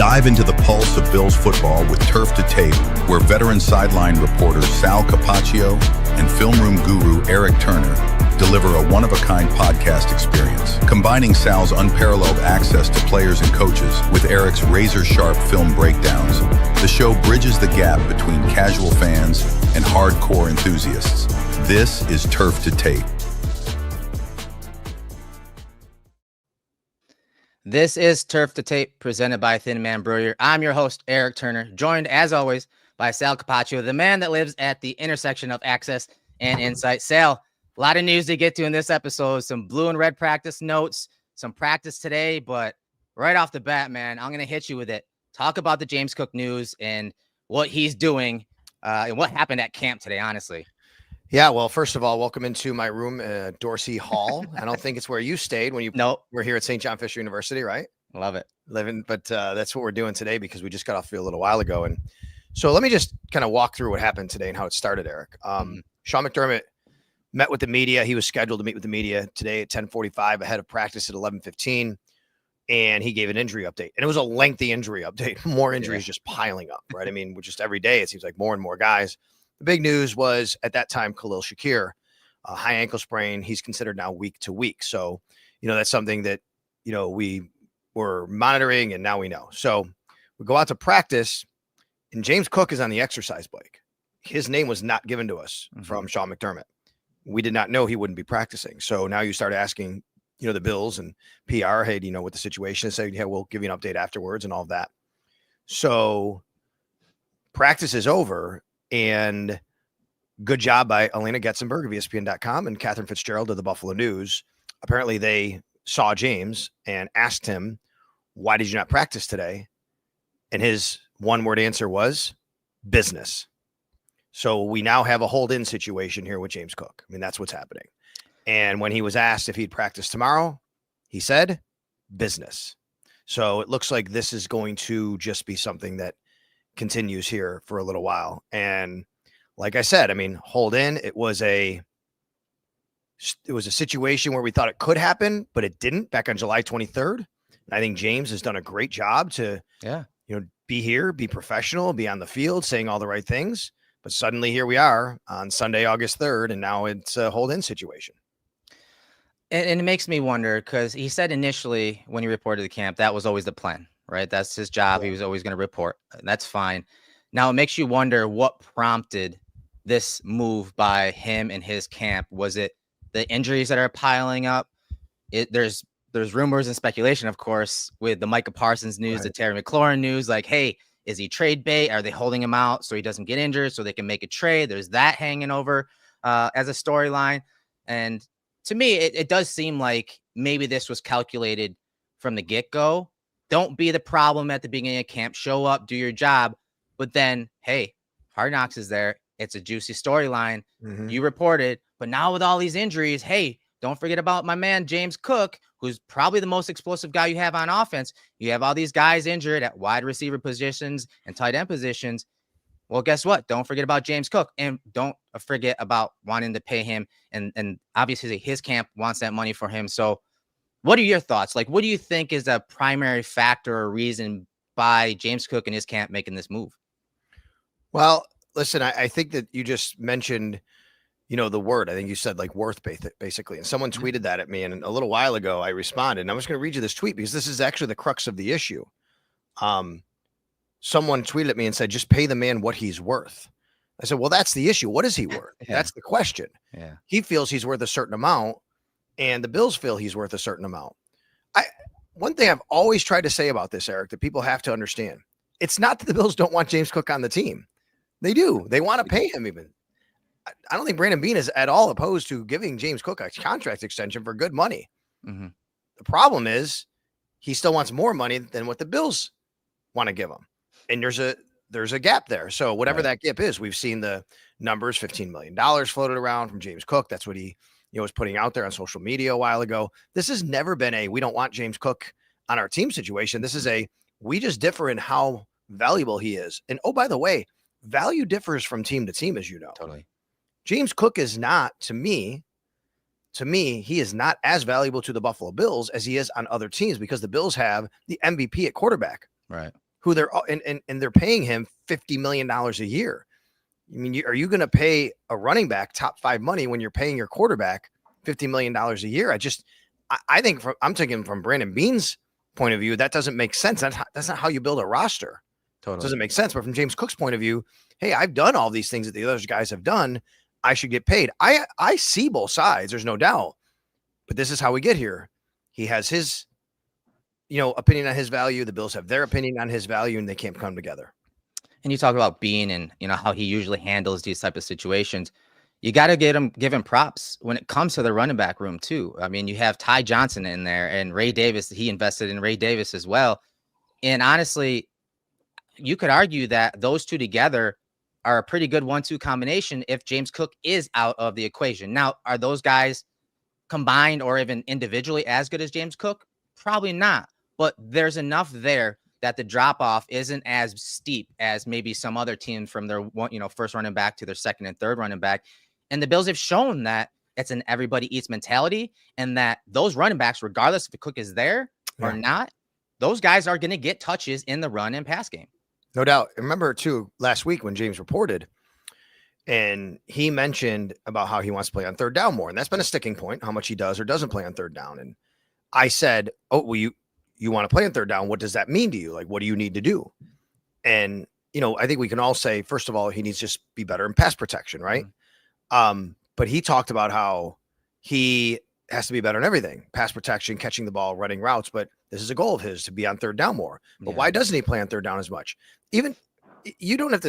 Dive into the pulse of Bills football with Turf to Tape, where veteran sideline reporters Sal Capaccio and film room guru Eric Turner deliver a one-of-a-kind podcast experience, combining Sal's unparalleled access to players and coaches with Eric's razor-sharp film breakdowns. The show bridges the gap between casual fans and hardcore enthusiasts. This is Turf to Tape. This is Turf to Tape, presented by Thin Man Brewery. I'm your host, Eric Turner, joined, as always, by Sal Capaccio, the man that lives at the intersection of access and insight. Sal, a lot of news to get to in this episode, some blue and red practice notes, some practice today, but right off the bat, man, I'm going to hit you with it. Talk about the James Cook news and what he's doing and what happened at camp today, honestly. Yeah, well, first of all, welcome into my room, Dorsey Hall. I don't think it's where you stayed when you were here at St. John Fisher University, right? Love it. But that's what we're doing today because we just got off the field a little while ago. And so let me just kind of walk through what happened today and how it started, Eric. Sean McDermott met with the media. He was scheduled to meet with the media today at 10:45 ahead of practice at 11:15. And he gave an injury update. And it was a lengthy injury update. More injuries just piling up, right? I mean, just every day it seems like more and more guys. The big news was at that time, Khalil Shakir, a high ankle sprain. He's considered now week to week. So, that's something that, we were monitoring and now we know. So we go out to practice and James Cook is on the exercise bike. His name was not given to us from Sean McDermott. We did not know he wouldn't be practicing. So now you start asking, the Bills and PR, hey, do you know what the situation is? Say, yeah, we'll give you an update afterwards and all of that. So practice is over. And good job by Elena Getzenberg of ESPN.com and Catherine Fitzgerald of the Buffalo News. Apparently they saw James and asked him, why did you not practice today? And his one-word answer was business. So we now have a hold-in situation here with James Cook. I mean, that's what's happening. And when he was asked if he'd practice tomorrow, he said business. So it looks like this is going to just be something that continues here for a little while. And like I said, I mean, hold in, it was a situation where we thought it could happen, but it didn't back on July 23rd. And I think James has done a great job to, be here, be professional, be on the field, saying all the right things. But suddenly here we are on Sunday, August 3rd, and now it's a hold in situation. And it makes me wonder, because he said initially when he reported to camp, that was always the plan. Right. That's his job. Yeah. He was always going to report. That's fine. Now it makes you wonder what prompted this move by him and his camp. Was it the injuries that are piling up? There's rumors and speculation, of course, with the Micah Parsons news, the Terry McLaurin news, like, hey, is he trade bait? Are they holding him out so he doesn't get injured so they can make a trade? There's that hanging over as a storyline. And to me, it does seem like maybe this was calculated from the get-go. Don't be the problem at the beginning of camp. Show up, do your job. But then, hey, Hard Knocks is there. It's a juicy storyline. You reported. But now with all these injuries, hey, don't forget about my man, James Cook, who's probably the most explosive guy you have on offense. You have all these guys injured at wide receiver positions and tight end positions. Well, guess what? Don't forget about James Cook. And don't forget about wanting to pay him. And obviously his camp wants that money for him. So what are your thoughts? Like, what do you think is a primary factor or reason by James Cook and his camp making this move? Well, listen, I think that you just mentioned, the word. I think you said like worth, basically. And someone tweeted that at me. And a little while ago, I responded. And I was going to read you this tweet because this is actually the crux of the issue. Someone tweeted at me and said, just pay the man what he's worth. I said, well, that's the issue. What is he worth? That's the question. Yeah. He feels he's worth a certain amount. And the Bills feel he's worth a certain amount. One thing I've always tried to say about this, Eric, that people have to understand, it's not that the Bills don't want James Cook on the team. They do. They want to pay him even. I don't think Brandon Beane is at all opposed to giving James Cook a contract extension for good money. The problem is he still wants more money than what the Bills want to give him. And there's a gap there. So whatever that gap is, we've seen the numbers, $15 million floated around from James Cook. That's what he was putting out there on social media a while ago. This has never been we don't want James Cook on our team situation. This is we just differ in how valuable he is. And oh, by the way, value differs from team to team, as you know. Totally. James Cook is not, to me, he is not as valuable to the Buffalo Bills as he is on other teams because the Bills have the MVP at quarterback. Right. who they're and they're paying him $50 million a year. I mean, are you going to pay a running back top 5 money when you're paying your quarterback $50 million a year? I think I'm thinking from Brandon Beane's point of view, that doesn't make sense. That's not how you build a roster. Totally. It doesn't make sense. But from James Cook's point of view, hey, I've done all these things that the other guys have done. I should get paid. I see both sides. There's no doubt. But this is how we get here. He has his, opinion on his value. The Bills have their opinion on his value, and they can't come together. And you talk about Beane and how he usually handles these type of situations. You got to give him props when it comes to the running back room too. I mean, you have Ty Johnson in there and Ray Davis. He invested in Ray Davis as well. And honestly, you could argue that those two together are a pretty good 1-2 combination if James Cook is out of the equation. Now, are those guys combined or even individually as good as James Cook? Probably not. But there's enough there that the drop off isn't as steep as maybe some other teams from their first running back to their second and third running back. And the Bills have shown that it's an everybody eats mentality, and that those running backs, regardless if Cook is there or not, those guys are going to get touches in the run and pass game. No doubt. Remember too, last week when James reported, and he mentioned about how he wants to play on third down more. And that's been a sticking point, how much he does or doesn't play on third down. And I said, oh, well, you want to play on third down. What does that mean to you? Like, what do you need to do? And, I think we can all say, first of all, he needs to just be better in pass protection. Right. Mm-hmm. But he talked about how he has to be better in everything, pass protection, catching the ball, running routes. But this is a goal of his, to be on third down more. But why doesn't he play on third down as much? Even we don't have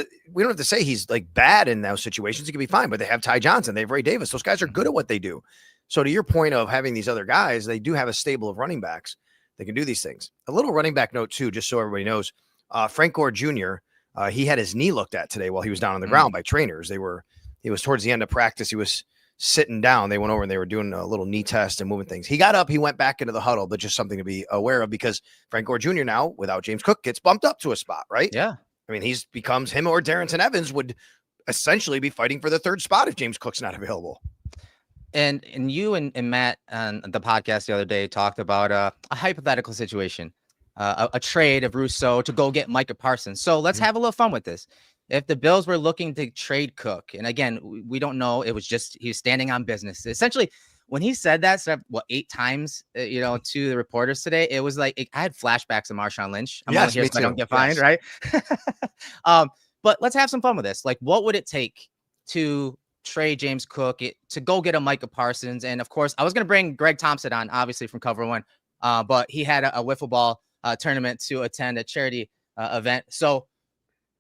to say he's like bad in those situations. He can be fine, but they have Ty Johnson. They have Ray Davis. Those guys are good at what they do. So to your point of having these other guys, they do have a stable of running backs that can do these things. A little running back note too, just so everybody knows, Frank Gore Jr., he had his knee looked at today while he was down on the ground by trainers. He was towards the end of practice. He was sitting down. They went over and they were doing a little knee test and moving things. He got up, he went back into the huddle, but just something to be aware of, because Frank Gore Jr. now, without James Cook, gets bumped up to a spot, right? Yeah. I mean, him or Darrington Evans would essentially be fighting for the third spot if James Cook's not available. And you and Matt on the podcast the other day talked about a hypothetical situation, a trade of Rousseau to go get Micah Parsons. So let's have a little fun with this. If the Bills were looking to trade Cook, and again, we don't know, it was just he was standing on business. Essentially, when he said that stuff, 8 times, to the reporters today, it was like I had flashbacks of Marshawn Lynch. I'm only here so I don't get fined, right? But let's have some fun with this. Like, what would it take to trade James Cook, to go get a Micah Parsons? And of course, I was going to bring Greg Thompson on, obviously from Cover One, but he had a wiffle ball tournament to attend, a charity event. So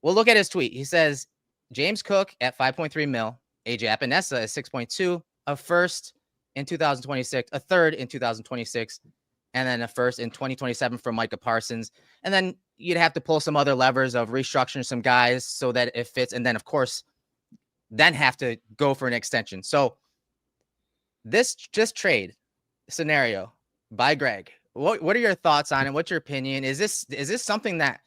we'll look at his tweet. He says, James Cook at 5.3 mil, AJ Epinesa is 6.2, a first in 2026, a third in 2026, and then a first in 2027 for Micah Parsons. And then you'd have to pull some other levers of restructuring some guys so that it fits. And then, of course, then have to go for an extension. So this just trade scenario by Greg, what are your thoughts on it? What's your opinion? Is this something that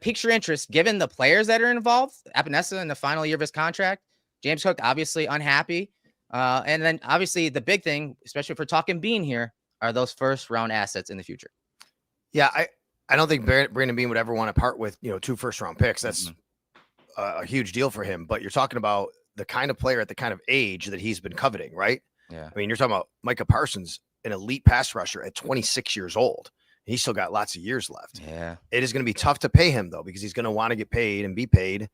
piques your interest given the players that are involved? Epinesa in the final year of his contract, James Cook obviously unhappy. And then obviously the big thing, especially if we're talking Beane here, are those first round assets in the future. Yeah, I don't think Brandon Beane would ever want to part with 2 first round picks. That's a huge deal for him. But you're talking about the kind of player at the kind of age that he's been coveting, right? Yeah. I mean, you're talking about Micah Parsons, an elite pass rusher at 26 years old. He's still got lots of years left. Yeah. It is going to be tough to pay him, though, because he's going to want to get paid and be paid,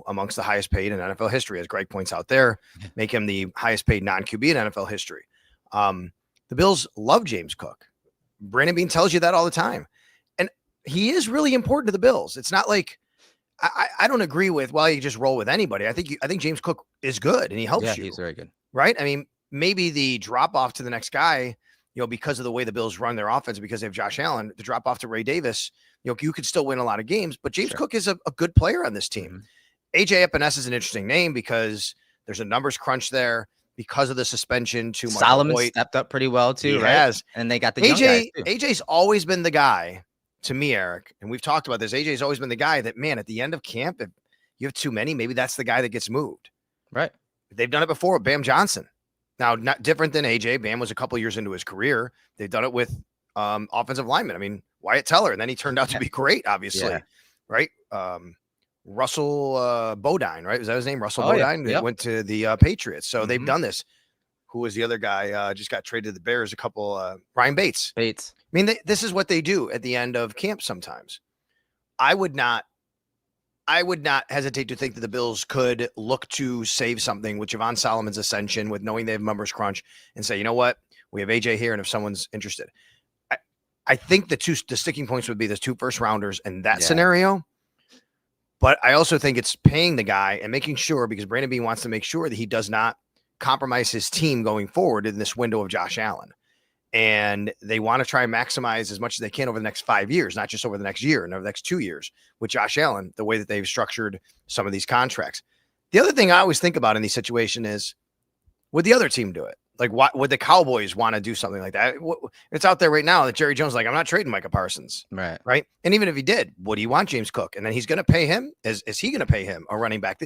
amongst the highest paid in NFL history, as Greg points out there, make him the highest paid non-QB in NFL history. The Bills love James Cook. Brandon Beane tells you that all the time. And he is really important to the Bills. It's not like I don't agree with, well, you just roll with anybody. I think James Cook is good and he helps you. He's very good. Right? I mean, maybe the drop off to the next guy, because of the way the Bills run their offense, because they have Josh Allen, the drop off to Ray Davis, you could still win a lot of games, but James Cook is a good player on this team. AJ Epinesa is an interesting name because there's a numbers crunch there because of the suspension to Solomon stepped up pretty well too, right? Has. And they got the young guys too. AJ's always been the guy to me, Eric, and we've talked about this. AJ's always been the guy that, man, at the end of camp, if you have too many, maybe that's the guy that gets moved. Right. They've done it before with Bam Johnson. Now, not different than AJ. Bam was a couple years into his career. They've done it with offensive linemen. I mean, Wyatt Teller. And then he turned out to be great, obviously. Yeah. Right. Russell Bodine, right? Was that his name? Russell Bodine? Yep. Went to the Patriots. So they've done this. Who was the other guy? Just got traded to the Bears. Ryan Bates. I mean, this is what they do at the end of camp sometimes. I would not hesitate to think that the Bills could look to save something with Javon Solomon's ascension, with knowing they have numbers crunch, and say, you know what? We have AJ here, and if someone's interested. I think the sticking points would be the 2 first rounders in that scenario. But I also think it's paying the guy and making sure, because Brandon Beane wants to make sure that he does not compromise his team going forward in this window of Josh Allen. And they want to try and maximize as much as they can over the next 5 years, not just over the next year and over the next 2 years with Josh Allen, the way that they've structured some of these contracts. The other thing I always think about in these situations is, would the other team do it? Like, what would the Cowboys want to do something like that? It's out there right now that Jerry Jones is like, I'm not trading Micah Parsons. Right. And even if he did, would he want James Cook? And then he's going to pay him. Is he going to pay him a running back?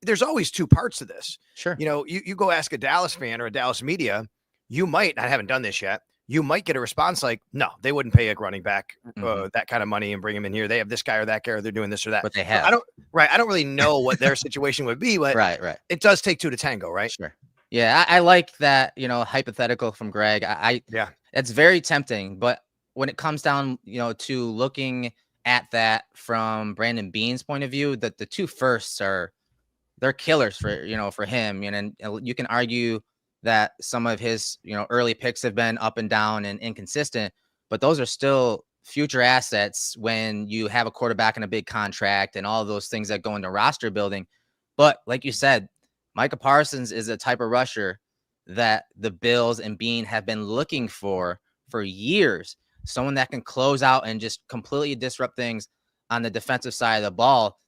There's always 2 parts to this. Sure. You go ask a Dallas fan or a Dallas media, you might, I haven't done this yet, you might get a response like, no, they wouldn't pay a running back that kind of money and bring him in here. They have this guy or that guy, or they're doing this or that. But they have. I don't really know what their situation would be, but right. It does take 2 to tango, right? Sure. Yeah, I like that, hypothetical from Greg. It's very tempting, but when it comes down, to looking at that from Brandon Beane's point of view, that the 2 firsts they're killers for him. And you can argue that some of his, early picks have been up and down and inconsistent, but those are still future assets when you have a quarterback and a big contract and all of those things that go into roster building. But like you said, Micah Parsons is a type of rusher that the Bills and Beane have been looking for years. Someone that can close out and just completely disrupt things on the defensive side of the ball.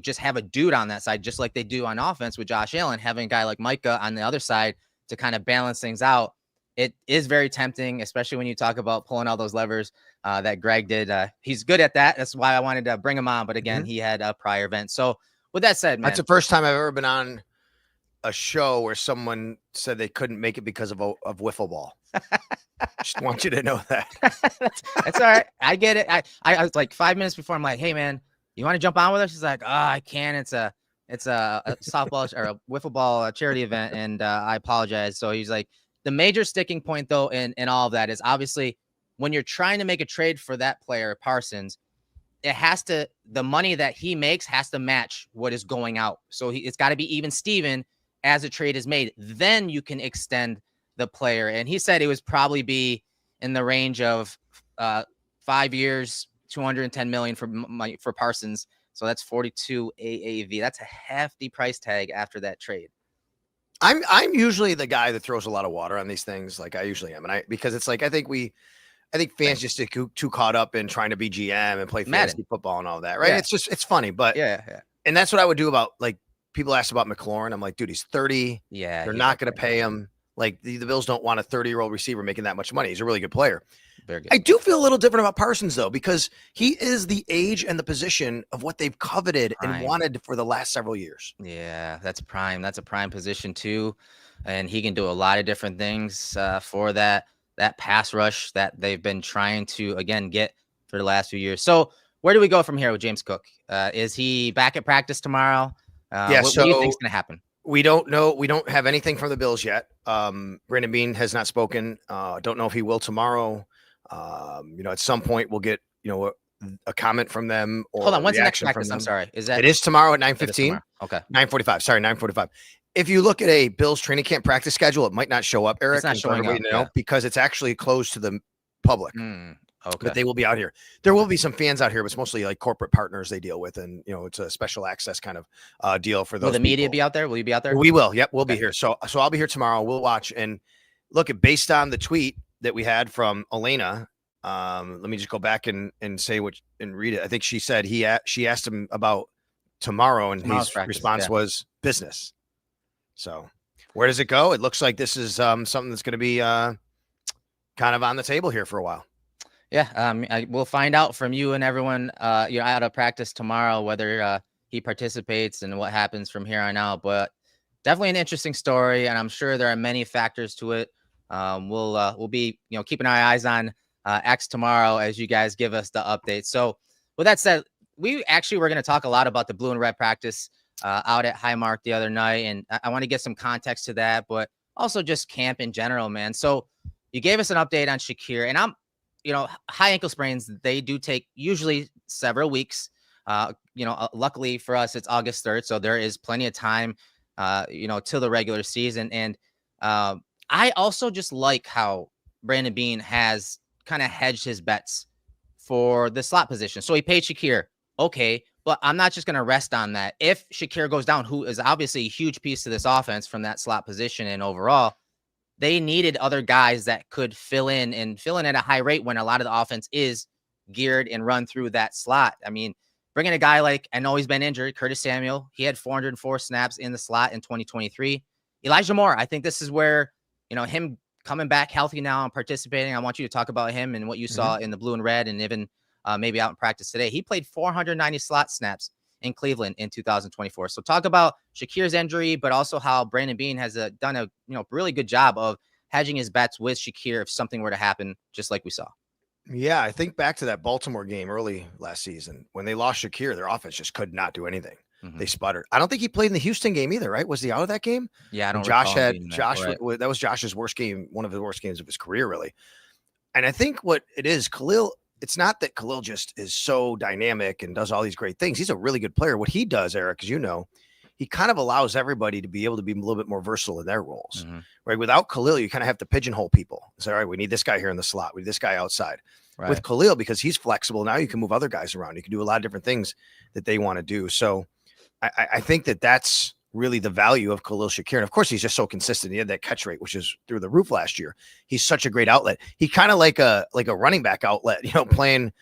Just have a dude on that side, just like they do on offense with Josh Allen, having a guy like Micah on the other side to kind of balance things out. It is very tempting, especially when you talk about pulling all those levers that Greg did. He's good at that. That's why I wanted to bring him on. But again, he had a prior event. So with that said, man, that's the first time I've ever been on a show where someone said they couldn't make it because of wiffle ball. Just want you to know that. That's all right. I get it. I was like 5 minutes before, I'm like, hey man, you want to jump on with us? She's like, oh, I can't. It's a softball or a wiffle ball charity event, and I apologize. So he's like, the major sticking point though in all of that is obviously when you're trying to make a trade for that player, Parsons, the money that he makes has to match what is going out. So it's got to be even Steven as a trade is made. Then you can extend the player. And he said it would probably be in the range of 5 years, $210 million for Parsons. So that's 42 AAV. That's a hefty price tag after that trade. I'm usually the guy that throws a lot of water on these things. Like I usually am. Because it's like, I think fans just get too caught up in trying to be GM and play fantasy football and all that. Right. Yeah. It's funny, but yeah. And that's what I would do about, like, people asked about McLaurin. I'm like, dude, he's 30. Yeah. They're not going to pay him. Like the Bills don't want a 30-year-old receiver making that much money. He's a really good player. Very good. I do feel a little different about Parsons though, because he is the age and the position of what they've coveted and wanted for the last several years. Yeah, that's prime. That's a prime position too. And he can do a lot of different things for that pass rush that they've been trying to, again, get for the last few years. So where do we go from here with James Cook? Is he back at practice tomorrow? What do you think is going to happen? We don't know. We don't have anything from the Bills yet. Brandon Beane has not spoken. Don't know if he will tomorrow. At some point we'll get, a comment from them. Or hold on. When's the next practice? I'm sorry. It is tomorrow at 9:15. Okay. 9:45. Sorry, 9:45. If you look at a Bills training camp practice schedule, it might not show up, Eric. It's not showing up, because it's actually closed to the public. Okay. But they will be out here. There will be some fans out here, but it's mostly like corporate partners they deal with. And, it's a special access kind of deal for those. Will the media be out there? Will you be out there? We will. Yep. We'll be here. So I'll be here tomorrow. We'll watch and look at, based on the tweet that we had from Elena. Let me just go back and say and read it. I think she said she asked him about tomorrow and his response was business. So where does it go? It looks like this is something that's going to be kind of on the table here for a while. Yeah, we'll find out from you and everyone, out of practice tomorrow, whether he participates and what happens from here on out. But definitely an interesting story, and I'm sure there are many factors to it. We'll be, keeping our eyes on X tomorrow as you guys give us the update. So with that said, we actually were going to talk a lot about the blue and red practice out at Highmark the other night. And I want to get some context to that, but also just camp in general, man. So you gave us an update on Shakir, and high ankle sprains, they do take usually several weeks. Luckily for us, it's August 3rd. So there is plenty of time, till the regular season. And I also just like how Brandon Beane has kind of hedged his bets for the slot position. So he paid Shakir. Okay, but I'm not just going to rest on that. If Shakir goes down, who is obviously a huge piece to this offense from that slot position, and overall, they needed other guys that could fill in at a high rate when a lot of the offense is geared and run through that slot. I mean, bringing a guy like, I know he's been injured, Curtis Samuel, he had 404 snaps in the slot in 2023. Elijah Moore, I think this is where, him coming back healthy now and participating. I want you to talk about him and what you saw in the blue and red, and even maybe out in practice today. He played 490 slot snaps in Cleveland in 2024. So talk about Shakir's injury, but also how Brandon Beane has done a really good job of hedging his bets with Shakir if something were to happen, just like we saw. Yeah, I think back to that Baltimore game early last season when they lost Shakir, their offense just could not do anything. They sputtered. I don't think he played in the Houston game either, right? Was he out of that game? Yeah, I don't. That was Josh's worst game, one of the worst games of his career, really. And I think what it is, Khalil. It's not that Khalil just is so dynamic and does all these great things. He's a really good player. What he does, Eric, as you know, he kind of allows everybody to be able to be a little bit more versatile in their roles, right? Without Khalil, you kind of have to pigeonhole people. Say, all right, we need this guy here in the slot. We need this guy outside. Right. With Khalil, because he's flexible, now you can move other guys around. You can do a lot of different things that they want to do. So I think that that's really the value of Khalil Shakir. And of course, he's just so consistent. He had that catch rate, which is through the roof last year. He's such a great outlet. He kind of like a running back outlet, playing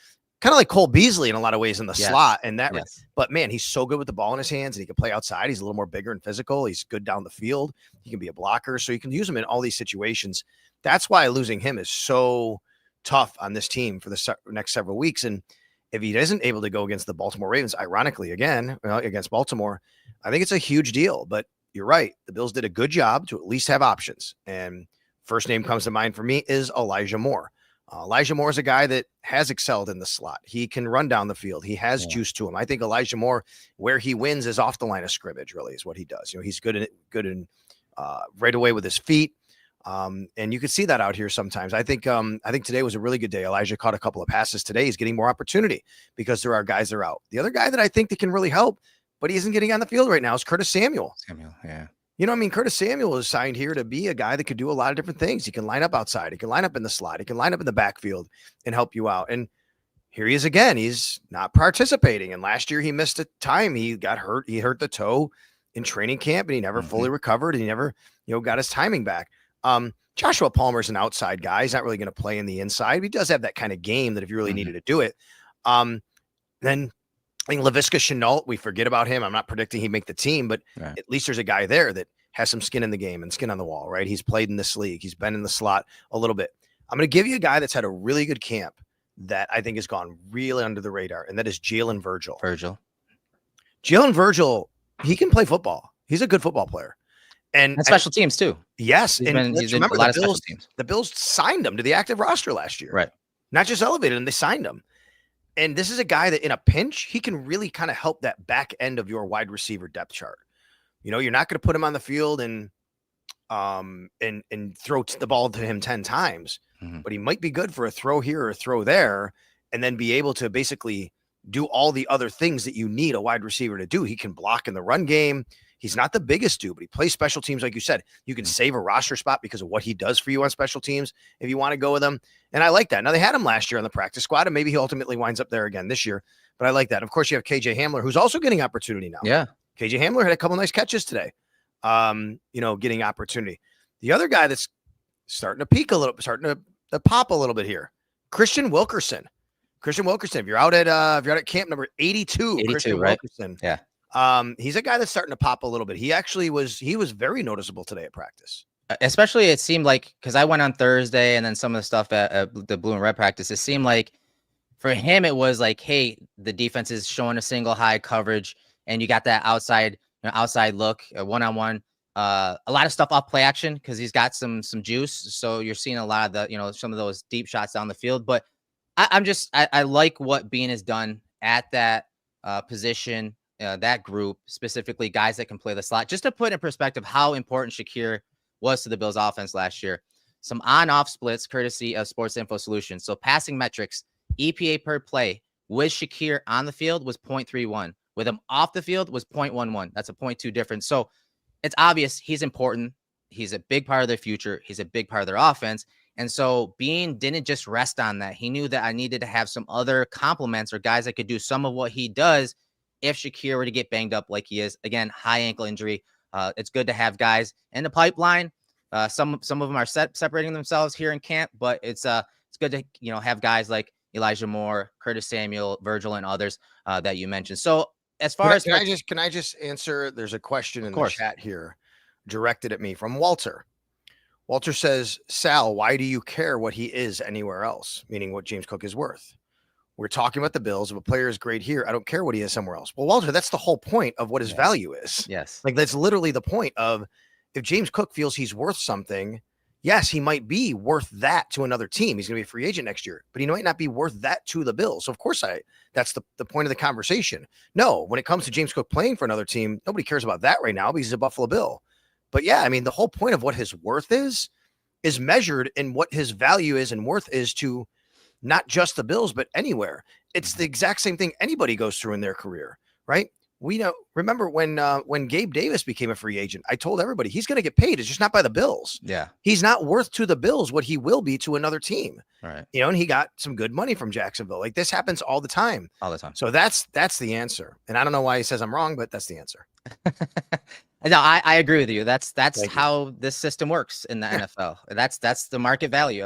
kind of like Cole Beasley in a lot of ways in the slot. And that, but man, he's so good with the ball in his hands, and he can play outside. He's a little more bigger and physical. He's good down the field. He can be a blocker. So you can use him in all these situations. That's why losing him is so tough on this team for the next several weeks. And if he isn't able to go against the Baltimore Ravens, ironically, again, against Baltimore, I think it's a huge deal. But you're right. The Bills did a good job to at least have options. And first name comes to mind for me is Elijah Moore. Elijah Moore is a guy that has excelled in the slot. He can run down the field. He has juice to him. I think Elijah Moore, where he wins is off the line of scrimmage, really is what he does. He's good in right away with his feet. And you can see that out here sometimes. I think today was a really good day. Elijah caught a couple of passes today. He's getting more opportunity because there are guys that are out. The other guy that I think that can really help, but he isn't getting on the field right now, is Curtis Samuel. Yeah. Curtis Samuel is signed here to be a guy that could do a lot of different things. He can line up outside. He can line up in the slot. He can line up in the backfield and help you out. And here he is again. He's not participating. And last year he missed a time. He got hurt. He hurt the toe in training camp, and he never fully recovered. And he never, got his timing back. Joshua Palmer's an outside guy. He's not really going to play in the inside. He does have that kind of game that if you really needed to do it. Then I think Laviska Shenault, we forget about him. I'm not predicting he'd make the team, but at least there's a guy there that has some skin in the game and skin on the wall, right? He's played in this league. He's been in the slot a little bit. I'm going to give you a guy that's had a really good camp that I think has gone really under the radar, and that is Jalen Virgil. Jalen Virgil, he can play football. He's a good football player. And special teams too. Yes. Remember, the Bills signed him to the active roster last year. Right. Not just elevated him, they signed him. And this is a guy that in a pinch, he can really kind of help that back end of your wide receiver depth chart. You're not going to put him on the field and throw the ball to him 10 times, but he might be good for a throw here or a throw there, and then be able to basically do all the other things that you need a wide receiver to do. He can block in the run game. He's not the biggest dude, but he plays special teams. Like you said, you can save a roster spot because of what he does for you on special teams if you want to go with him. And I like that. Now, they had him last year on the practice squad, and maybe he ultimately winds up there again this year. But I like that. Of course, you have KJ Hamler, who's also getting opportunity now. Yeah. KJ Hamler had a couple nice catches today, getting opportunity. The other guy that's starting to peak a little, starting to pop a little bit here, Christian Wilkerson. If you're out at camp number 82, Christian right? Wilkerson. Yeah. He's a guy that's starting to pop a little bit. He was very noticeable today at practice. Especially it seemed like, because I went on Thursday and then some of the stuff at the blue and red practice, it seemed like for him, it was like, hey, the defense is showing a single high coverage and you got that outside look, one-on-one. A lot of stuff off play action because he's got some juice. So you're seeing a lot of the, some of those deep shots down the field. But I like what Bean has done at that position, that group, specifically guys that can play the slot. Just to put in perspective how important Shakir was to the Bills offense last year. Some on-off splits courtesy of Sports Info Solutions. So passing metrics, EPA per play with Shakir on the field was 0.31. With him off the field was 0.11. That's a 0.2 difference. So it's obvious he's important. He's a big part of their future. He's a big part of their offense. And so Bean didn't just rest on that. He knew that I needed to have some other complements or guys that could do some of what he does if Shakir were to get banged up like he is. Again, high ankle injury. It's good to have guys in the pipeline. Some of them are separating themselves here in camp, but it's good to have guys like Elijah Moore, Curtis Samuel, Virgil, and others that you mentioned. So as far as can I just answer? There's a question in the chat here directed at me from Walter. Walter says, Sal, why do you care what he is anywhere else? Meaning what James Cook is worth. We're talking about the Bills. If a player is great here, I don't care what he is somewhere else. Well, Walter, that's the whole point of what his value is. Yes. Like that's literally the point of if James Cook feels he's worth something, yes, he might be worth that to another team. He's going to be a free agent next year, but he might not be worth that to the Bills. So of course that's the point of the conversation. No, when it comes to James Cook playing for another team, nobody cares about that right now because he's a Buffalo Bill. But yeah, I mean, the whole point of what his worth is measured in what his value is and worth is to not just the Bills, but anywhere. It's the exact same thing anybody goes through in their career, right? We know. Remember when Gabe Davis became a free agent, I told everybody he's going to get paid. It's just not by the Bills. Yeah. He's not worth to the Bills what he will be to another team. Right. And he got some good money from Jacksonville. Like this happens all the time. All the time. So that's the answer. And I don't know why he says I'm wrong, but that's the answer. No, I agree with you. That's how this system works in the NFL. That's the market value.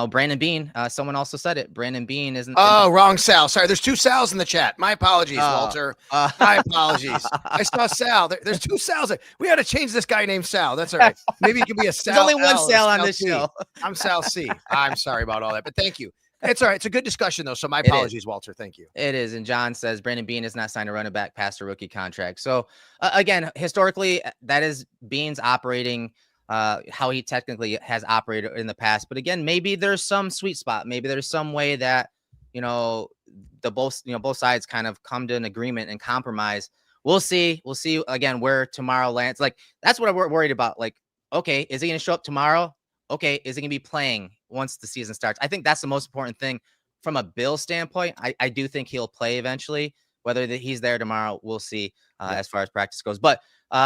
Brandon Bean, someone also said it. Brandon Bean isn't. Oh, wrong Sal. Sorry. There's two Sals in the chat. My apologies, Walter. My apologies. I saw Sal. There's two Sals. We got to change this guy named Sal. That's all right. Maybe it could be a Sal. There's only one Sal on this show. I'm Sal C. I'm sorry about all that, but thank you. It's all right. It's a good discussion, though. So my apologies, Walter. Thank you. It is. And John says Brandon Bean is not signed a running back past a rookie contract. So, again, historically, that is Bean's operating how he technically has operated in the past. But again, maybe there's some sweet spot. Maybe there's some way that, both sides kind of come to an agreement and compromise. We'll see. We'll see again where tomorrow lands. Like, that's what we're worried about. Like, okay, is he going to show up tomorrow? Okay, is he going to be playing once the season starts? I think that's the most important thing from a Bill standpoint. I do think he'll play eventually. Whether he's there tomorrow, we'll see as far as practice goes. But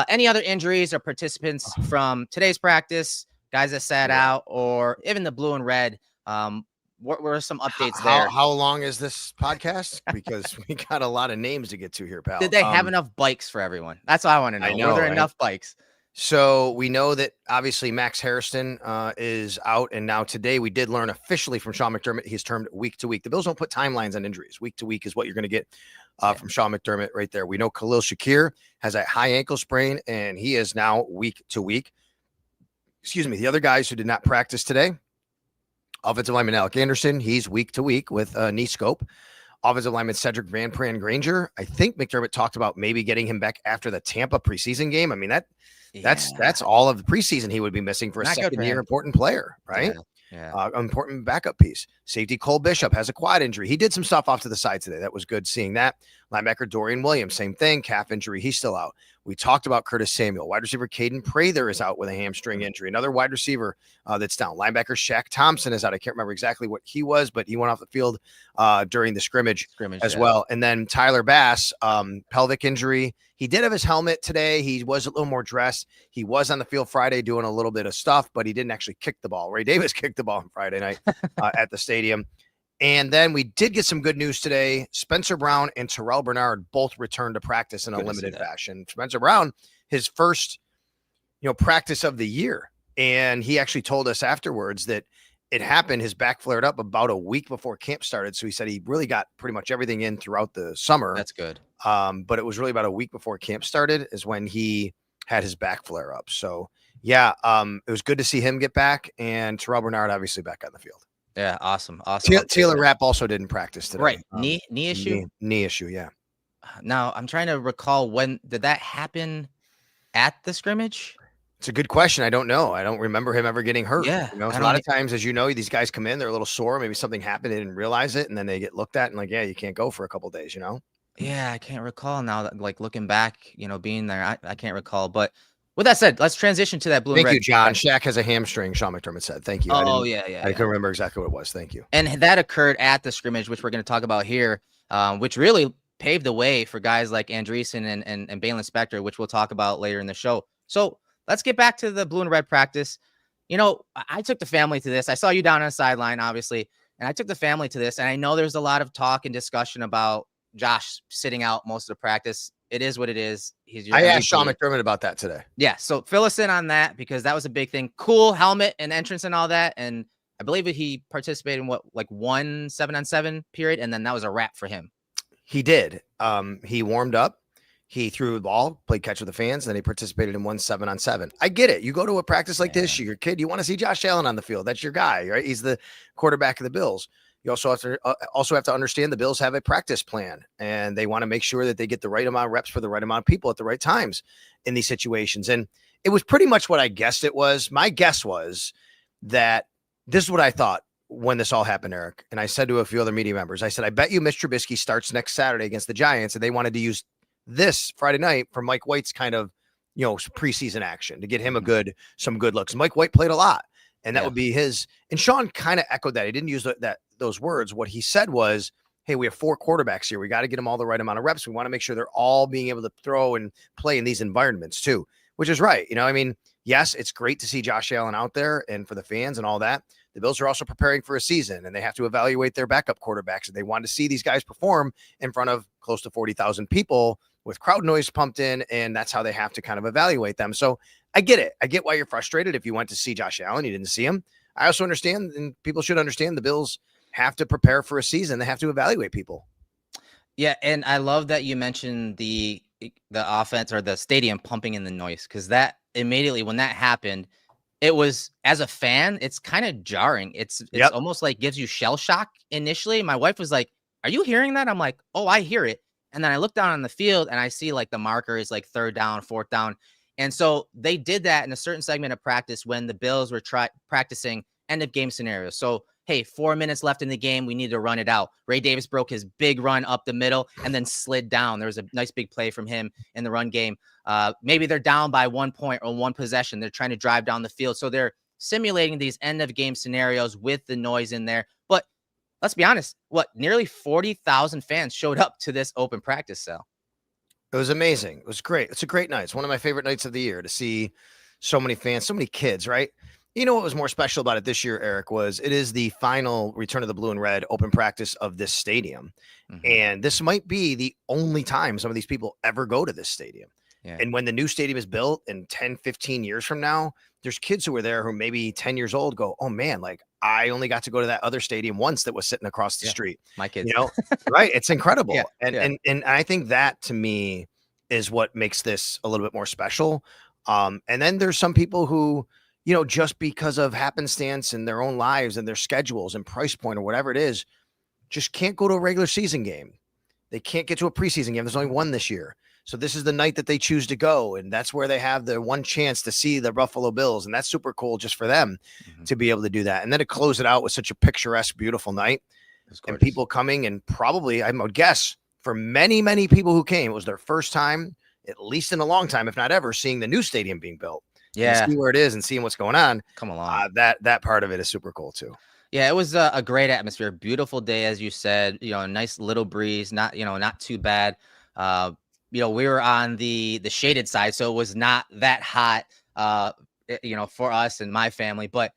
any other injuries or participants from today's practice, guys that sat out, or even the blue and red, what were some updates there? How long is this podcast? Because we got a lot of names to get to here, pal. Did they have enough bikes for everyone? That's what I want to know. Were there enough bikes? So we know that obviously Max Harrison is out. And now today we did learn officially from Sean McDermott, he's termed week to week. The Bills don't put timelines on injuries. Week to week is what you're going to get from Sean McDermott right there. We know Khalil Shakir has a high ankle sprain and he is now week to week. Excuse me. The other guys who did not practice today, offensive lineman Alec Anderson, he's week to week with knee scope. Offensive lineman Cedric Van Pran Granger. I think McDermott talked about maybe getting him back after the Tampa preseason game. I mean, that's all of the preseason he would be missing for a second-year important player, right? Important backup piece. Safety Cole Bishop has a quad injury. He did some stuff off to the side today. That was good seeing that. Linebacker Dorian Williams, same thing. Calf injury. He's still out. We talked about Curtis Samuel. Wide receiver Caden Prather is out with a hamstring injury. Another wide receiver that's down. Linebacker Shaq Thompson is out. I can't remember exactly what he was, but he went off the field during the scrimmage as well. And then Tyler Bass, pelvic injury. He did have his helmet today. He was a little more dressed. He was on the field Friday doing a little bit of stuff, but he didn't actually kick the ball. Ray Davis kicked the ball on Friday night at the stadium. And then we did get some good news today. Spencer Brown and Terrell Bernard both returned to practice in a limited fashion. Spencer Brown, his first, practice of the year. And he actually told us afterwards that it happened. His back flared up about a week before camp started. So he said he really got pretty much everything in throughout the summer. That's good. But it was really about a week before camp started is when he had his back flare up. So yeah, it was good to see him get back, and Terrell Bernard obviously back on the field. Yeah, awesome. Taylor Rapp also didn't practice today. Right, knee issue. Knee issue, yeah. Now I'm trying to recall, when did that happen? at the scrimmage? It's a good question. I don't know. I don't remember him ever getting hurt. Yeah, So I a lot don't. of times, as you know, these guys come in, they're a little sore. Maybe something happened, they didn't realize it, and then they get looked at and like, yeah, you can't go for a couple of days. Yeah, I can't recall now that like looking back, being there, I can't recall. But with that said, let's transition to that blue and Thank red. you, John. Shaq has a hamstring. Sean McDermott said, "Thank you." Oh yeah, yeah, I yeah. couldn't remember exactly what it was. Thank you. And that occurred at the scrimmage, which we're going to talk about here, which really paved the way for guys like Andreessen and Balin Spector, which we'll talk about later in the show. So let's get back to the blue and red practice. I took the family to this. I saw you down on the sideline, obviously, and I took the family to this. And I know there's a lot of talk and discussion about Josh sitting out most of the practice. It is what it is. He's your I asked Sean MVP. McDermott about that today. Yeah, so fill us in on that because that was a big thing. Cool helmet and entrance and all that. And I believe he participated in one 7-on-7 period, and then that was a wrap for him. He did. He warmed up. He threw the ball, played catch with the fans, and then he participated in one 7-on-7. I get it. You go to a practice like this, you're your kid, you want to see Josh Allen on the field. That's your guy, right? He's the quarterback of the Bills. You also have to understand the Bills have a practice plan, and they want to make sure that they get the right amount of reps for the right amount of people at the right times in these situations. And it was pretty much what I guessed it was. My guess was that this is what I thought when this all happened, Eric. And I said to a few other media members, I said, I bet you Mitch Trubisky starts next Saturday against the Giants, and they wanted to use this Friday night for Mike White's kind of, preseason action to get him some good looks. Mike White played a lot, and that would be his. And Sean kind of echoed that. He didn't use those words. What he said was, hey, we have 4 quarterbacks here. We got to get them all the right amount of reps. We want to make sure they're all being able to throw and play in these environments too, which is right. Yes, it's great to see Josh Allen out there and for the fans and all that. The Bills are also preparing for a season, and they have to evaluate their backup quarterbacks. And they want to see these guys perform in front of close to 40,000 people with crowd noise pumped in, and that's how they have to kind of evaluate them. So I get it. I get why you're frustrated if you went to see Josh Allen, you didn't see him. I also understand, and people should understand, the Bills have to prepare for a season. They have to evaluate people. Yeah, and I love that you mentioned the offense or the stadium pumping in the noise, because that immediately when that happened, it was, as a fan, it's kind of jarring. It's almost like gives you shell shock initially. My wife was like, "Are you hearing that?" I'm like, "Oh, I hear it." And then I look down on the field and I see like the marker is like 3rd down, 4th down. And so they did that in a certain segment of practice when the Bills were practicing end of game scenarios. So, hey, 4 minutes left in the game. We need to run it out. Ray Davis broke his big run up the middle and then slid down. There was a nice big play from him in the run game. Maybe they're down by 1 point or 1 possession. They're trying to drive down the field. So they're simulating these end of game scenarios with the noise in there. But let's be honest, nearly 40,000 fans showed up to this open practice cell. It was amazing. It was great. It's a great night. It's one of my favorite nights of the year to see so many fans, so many kids, right? You know what was more special about it this year, Eric, was it is the final return of the blue and red open practice of this stadium. Mm-hmm. And this might be the only time some of these people ever go to this stadium. Yeah. And when the new stadium is built in 10, 15 years from now, there's kids who are there who maybe 10 years old go, oh man, like I only got to go to that other stadium once that was sitting across the street. My kids, right. It's incredible. And I think that to me is what makes this a little bit more special. And then there's some people who, just because of happenstance in their own lives and their schedules and price point or whatever it is, just can't go to a regular season game. They can't get to a preseason game. There's only one this year. So this is the night that they choose to go. And that's where they have the one chance to see the Buffalo Bills. And that's super cool just for them to be able to do that. And then to close it out with such a picturesque, beautiful night and people coming, and probably, I would guess, for many, many people who came, it was their first time, at least in a long time, if not ever, seeing the new stadium being built. Yeah. See where it is and seeing what's going on. Come along. That part of it is super cool too. Yeah, it was a great atmosphere. Beautiful day, as you said, a nice little breeze, not too bad. We were on the shaded side, so it was not that hot, for us and my family. But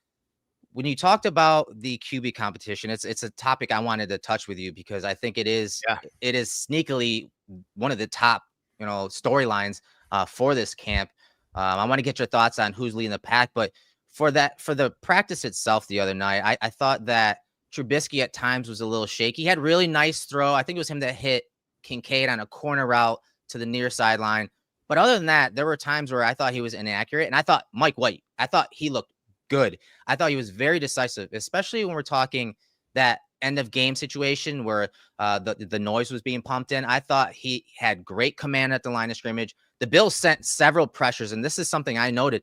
when you talked about the QB competition, it's a topic I wanted to touch with you because I think it is sneakily one of the top, storylines for this camp. I want to get your thoughts on who's leading the pack, but for the practice itself the other night, I thought that Trubisky at times was a little shaky. He had really nice throw. I think it was him that hit Kincaid on a corner route to the near sideline. But other than that, there were times where I thought he was inaccurate. And I thought Mike White, I thought he looked good. I thought he was very decisive, especially when we're talking that end of game situation where the noise was being pumped in. I thought he had great command at the line of scrimmage. The Bills sent several pressures, and this is something I noted.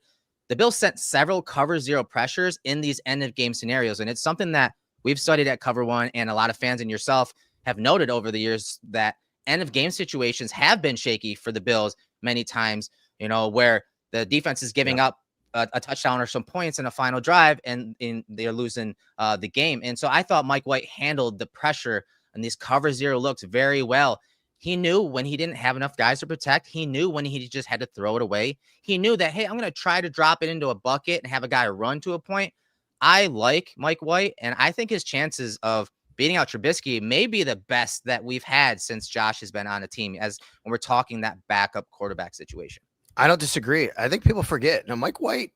The Bills sent several cover zero pressures in these end of game scenarios, and it's something that we've studied at Cover One, and a lot of fans and yourself have noted over the years that end of game situations have been shaky for the Bills many times, where the defense is giving up a touchdown or some points in a final drive and they're losing the game. And so I thought Mike White handled the pressure and these cover zero looks very well. He knew when he didn't have enough guys to protect. He knew when he just had to throw it away. He knew that, hey, I'm going to try to drop it into a bucket and have a guy run to a point. I like Mike White, and I think his chances of beating out Trubisky may be the best that we've had since Josh has been on a team, as when we're talking that backup quarterback situation. I don't disagree. I think people forget. Now, Mike White,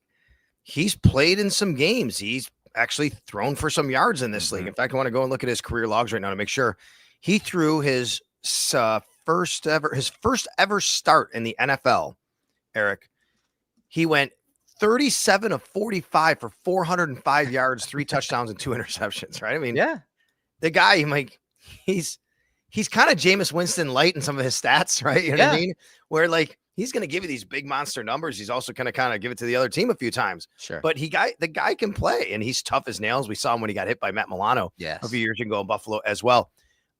he's played in some games. He's actually thrown for some yards in this league. In fact, I want to go and look at his career logs right now to make sure. He threw his first ever start in the NFL, Eric. He went 37 of 45 for 405 yards, 3 touchdowns, and 2 interceptions, right? I mean, yeah, the guy, he's kind of Jameis Winston light in some of his stats, right? You know what I mean? Where he's going to give you these big monster numbers. He's also going to kind of give it to the other team a few times. Sure. But the guy can play, and he's tough as nails. We saw him when he got hit by Matt Milano a few years ago in Buffalo as well.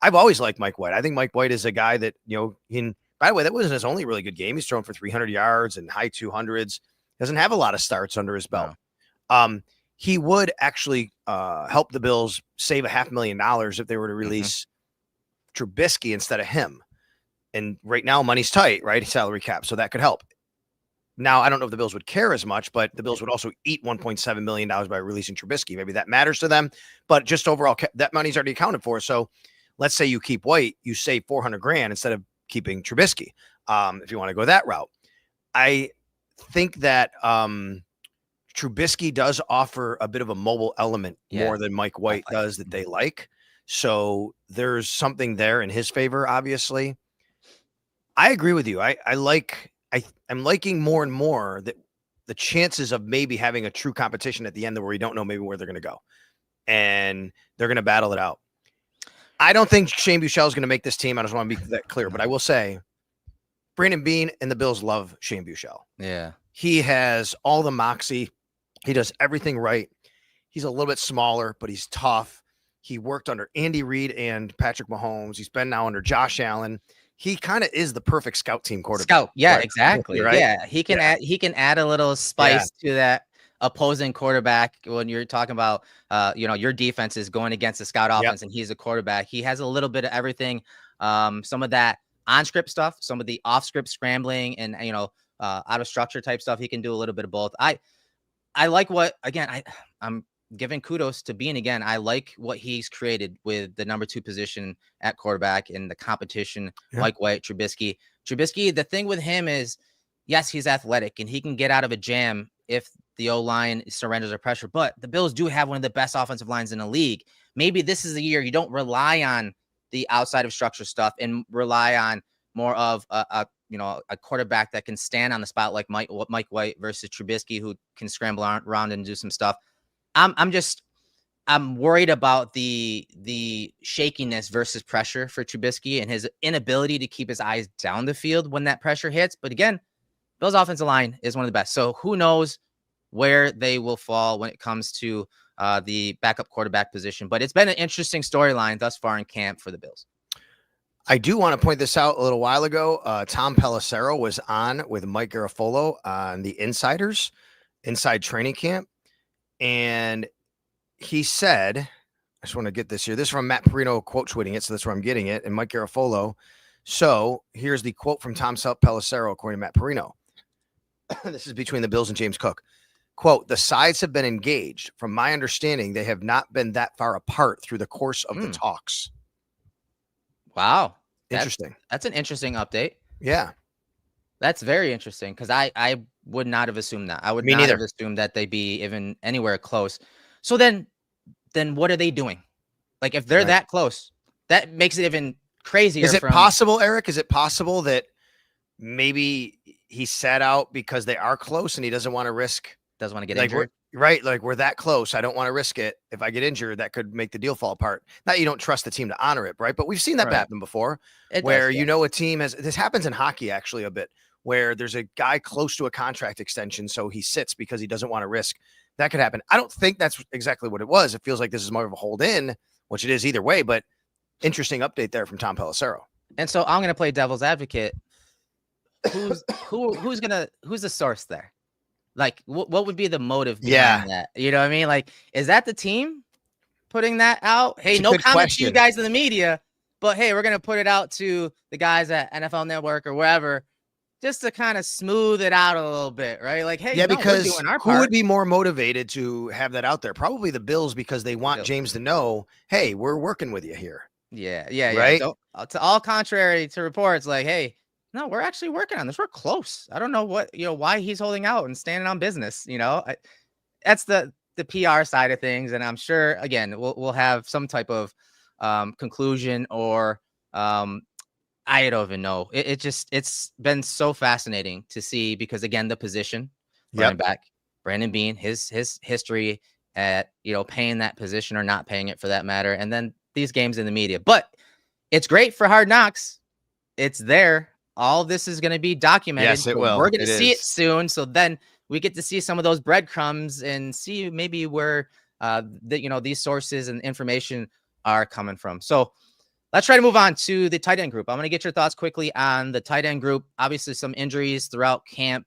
I've always liked Mike White. I think Mike White is a guy that, by the way, that wasn't his only really good game. He's thrown for 300 yards and high 200s. Doesn't have a lot of starts under his belt. No. He would actually help the Bills save $500,000 if they were to release Trubisky instead of him. And right now, money's tight, right? Salary cap. So that could help. Now, I don't know if the Bills would care as much, but the Bills would also eat $1.7 million by releasing Trubisky. Maybe that matters to them. But just overall, that money's already accounted for. So let's say you keep White, you save $400,000 instead of keeping Trubisky. If you want to go that route, I think that Trubisky does offer a bit of a mobile element more than Mike White does that they like. So there's something there in his favor, obviously. I agree with you. I'm liking more and more that the chances of maybe having a true competition at the end where we don't know maybe where they're going to go. And they're going to battle it out. I don't think Shane Buechele is going to make this team. I just want to be that clear. But I will say, Brandon Beane and the Bills love Shane Buechele. Yeah. He has all the moxie. He does everything right. He's a little bit smaller, but he's tough. He worked under Andy Reid and Patrick Mahomes. He's been now under Josh Allen. He kind of is the perfect scout team quarterback. Yeah, exactly. Right? Yeah. He can add a little spice to that opposing quarterback when you're talking about your defense is going against the scout offense and he's a quarterback. He has a little bit of everything. Some of that on-script stuff, some of the off-script scrambling and out of structure type stuff. He can do a little bit of both. I like what, again, I'm giving kudos to Beane again. I like what he's created with the number 2 position at quarterback in the competition. Mike White, Trubisky. The thing with him is, yes, he's athletic and he can get out of a jam if the O-line surrenders or pressure, but the Bills do have one of the best offensive lines in the league. Maybe this is the year you don't rely on the outside of structure stuff and rely on more of a quarterback that can stand on the spot like Mike White versus Trubisky, who can scramble around and do some stuff. I'm worried about the shakiness versus pressure for Trubisky and his inability to keep his eyes down the field when that pressure hits. But again, Bills offensive line is one of the best. So who knows where they will fall when it comes to the backup quarterback position. But it's been an interesting storyline thus far in camp for the Bills. I do want to point this out a little while ago. Tom Pelissero was on with Mike Garafolo on the Inside Training Camp. And he said, I just want to get this here. This is from Matt Perino quote tweeting it. So that's where I'm getting it. And Mike Garafolo. So here's the quote from Tom Pelissero, according to Matt Perino. This is between the Bills and James Cook. Quote, the sides have been engaged. From my understanding, they have not been that far apart through the course of the talks. Wow. Interesting. That's an interesting update. Yeah. That's very interesting because I would not have assumed that. I would not have assumed that they'd be even anywhere close. So then what are they doing? Like if they're that close, that makes it even crazier. Is it possible, Eric? Is it possible that maybe he sat out because they are close and he doesn't want to risk? Doesn't want to get injured. right? Like we're that close. I don't want to risk it. If I get injured, that could make the deal fall apart. Not you don't trust the team to honor it, right? But we've seen that Right. happen before, It where does. Yeah. a team has. This happens in hockey actually a bit, where there's a guy close to a contract extension, so he sits because he doesn't want to risk. That could happen. I don't think that's exactly what it was. It feels like this is more of a hold in, which it is either way. But interesting update there from Tom Pelissero. And so I'm gonna play devil's advocate. Who's the source there? Like, what would be the motive behind that? You know what I mean? Like, is that the team putting that out? Hey, no comment to you guys in the media, but hey, we're gonna put it out to the guys at NFL Network or wherever, just to kind of smooth it out a little bit, right? Like, hey, yeah, no, because we're doing our who part. would be more motivated to have that out there? Probably the Bills, because they want James to know, hey, we're working with you here. Yeah. Right. So, to all contrary to reports, like, hey, no, we're actually working on this. We're close. I don't know why he's holding out and standing on business. That's the PR side of things, and I'm sure again we'll have some type of conclusion or I don't even know. It's been so fascinating to see because again the position running back Brandon Bean, his history at paying that position or not paying it for that matter, and then these games in the media. But it's great for Hard Knocks. It's there. All this is going to be documented. Yes, it will. We're going to see it soon. So then we get to see some of those breadcrumbs and see maybe where these sources and information are coming from. So let's try to move on to the tight end group. I'm going to get your thoughts quickly on the tight end group. Obviously, some injuries throughout camp.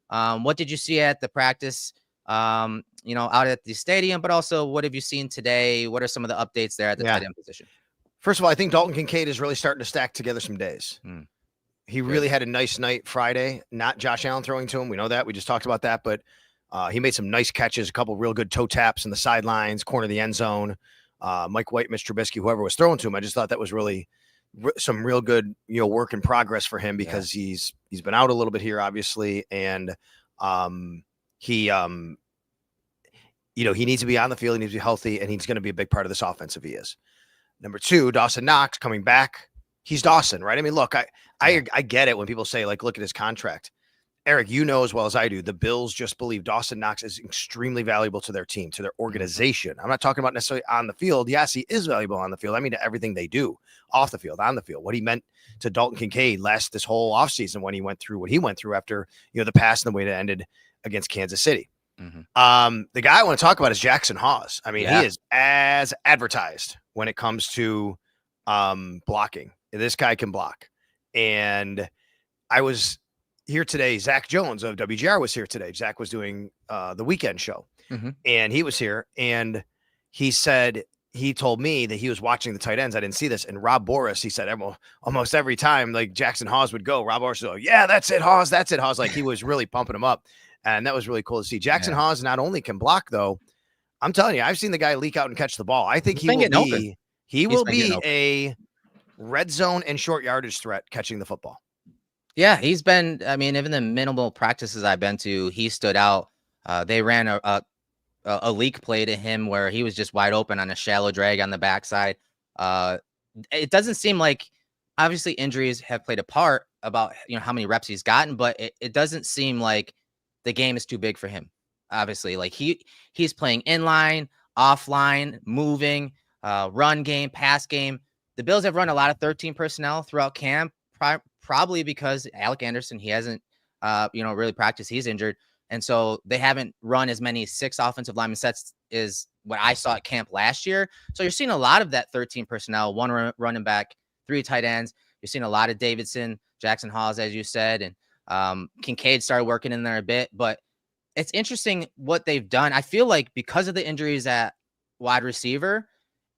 What did you see at the practice, out at the stadium, but also what have you seen today? What are some of the updates there at the tight end position? First of all, I think Dalton Kincaid is really starting to stack together some days. He really had a nice night Friday, not Josh Allen throwing to him. We know that. We just talked about that, but he made some nice catches, a couple real good toe taps in the sidelines, corner of the end zone. Mike White, Mitch Trubisky, whoever was throwing to him. I just thought that was really some real good, work in progress for him because he's been out a little bit here, obviously. And he needs to be on the field. He needs to be healthy, and he's going to be a big part of this offense if he is. Number two, Dawson Knox coming back. He's Dawson, right? I mean, look, I get it when people say, like, look at his contract. Eric, you know as well as I do, the Bills just believe Dawson Knox is extremely valuable to their team, to their organization. I'm not talking about necessarily on the field. Yes, he is valuable on the field. I mean, to everything they do off the field, on the field. What he meant to Dalton Kincaid this whole offseason when he went through what he went through after, the pass and the way it ended against Kansas City. The guy I want to talk about is Jackson Hawes. I mean, he is as advertised when it comes to blocking. This guy can block. And I was here today. Zach Jones of WGR was here today. Zach was doing the weekend show, and he was here. And he said, he told me that he was watching the tight ends. I didn't see this. And Rob Boris, he said almost every time like Jackson Hawes would go, Rob Boris would go, yeah, that's it, Hawes. That's it, Hawes. Like he was really pumping him up. And that was really cool to see. Jackson Hawes not only can block, though. I'm telling you, I've seen the guy leak out and catch the ball. I think he will be a red zone and short yardage threat catching the football. Yeah, he's been, I mean, even the minimal practices I've been to, he stood out. They ran a leak play to him where he was just wide open on a shallow drag on the backside. It doesn't seem like, obviously injuries have played a part about, how many reps he's gotten, but it doesn't seem like the game is too big for him. Obviously, like he's playing inline, offline, moving, run game, pass game. The Bills have run a lot of 13 personnel throughout camp, probably because Alec Anderson, he hasn't, really practiced. He's injured. And so they haven't run as many 6 offensive lineman sets as what I saw at camp last year. So you're seeing a lot of that 13 personnel, 1 running back, 3 tight ends. You're seeing a lot of Davidson, Jackson Hawes, as you said, and Kincaid started working in there a bit. But it's interesting what they've done. I feel like because of the injuries at wide receiver,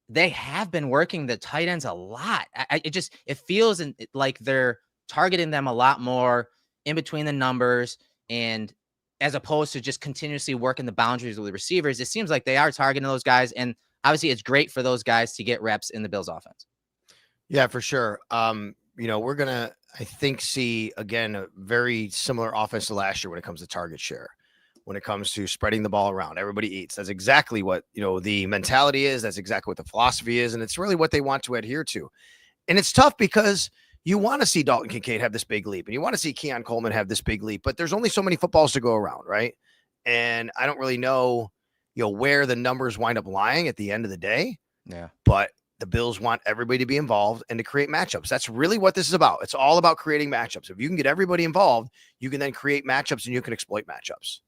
they have been working the tight ends a lot. It feels like they're targeting them a lot more in between the numbers, and as opposed to just continuously working the boundaries with the receivers, it seems like they are targeting those guys. And obviously it's great for those guys to get reps in the Bills offense. Yeah, for sure. We're going to, I think, see again, a very similar offense to last year when it comes to target share, when it comes to spreading the ball around. Everybody eats. That's exactly what, the mentality is. That's exactly what the philosophy is. And it's really what they want to adhere to. And it's tough because you want to see Dalton Kincaid have this big leap, and you want to see Keon Coleman have this big leap, but there's only so many footballs to go around, right? And I don't really know where the numbers wind up lying at the end of the day. Yeah. But the Bills want everybody to be involved and to create matchups. That's really what this is about. It's all about creating matchups. If you can get everybody involved, you can then create matchups and you can exploit matchups.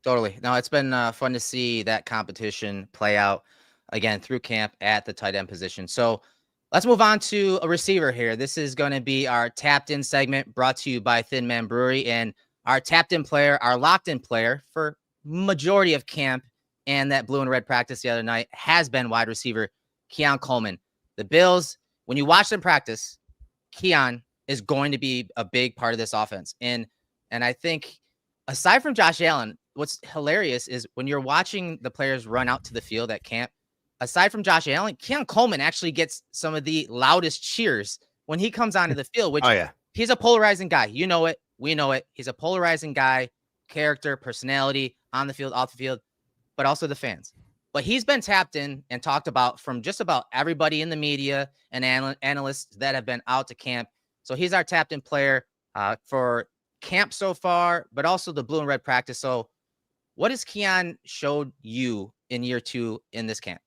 Totally. No, it's been fun to see that competition play out again through camp at the tight end position. So let's move on to a receiver here. This is going to be our tapped in segment brought to you by Thin Man Brewery, and our tapped in player, our locked in player for majority of camp and that blue and red practice the other night has been wide receiver Keon Coleman. The Bills, when you watch them practice, Keon is going to be a big part of this offense. And I think aside from Josh Allen, what's hilarious is when you're watching the players run out to the field at camp, aside from Josh Allen, Keon Coleman actually gets some of the loudest cheers when he comes onto the field, which he's a polarizing guy. You know it. We know it. He's a polarizing guy, character, personality, on the field, off the field, but also the fans. But he's been tapped in and talked about from just about everybody in the media and analysts that have been out to camp. So he's our tapped in player for camp so far, but also the blue and red practice. So what has Keon showed you in year 2 in this camp?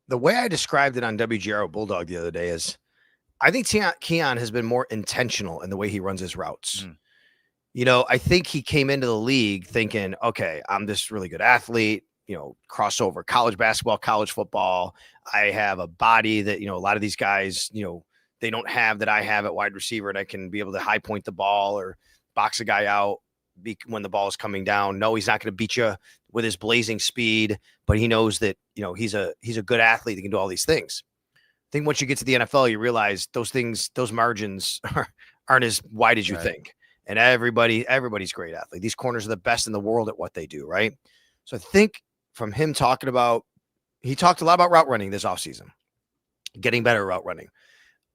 The way I described it on WGR Bulldog the other day is I think Keon has been more intentional in the way he runs his routes. I think he came into the league thinking, okay, I'm this really good athlete, crossover, college basketball, college football. I have a body that, a lot of these guys, they don't have that I have at wide receiver, and I can be able to high point the ball or box a guy out when the ball is coming down. No, he's not going to beat you with his blazing speed, but he knows that, he's a good athlete that can do all these things. I think once you get to the NFL, you realize those margins aren't as wide as you think. And everybody's a great athlete. These corners are the best in the world at what they do, right? So I think from him he talked a lot about route running this offseason, getting better at route running.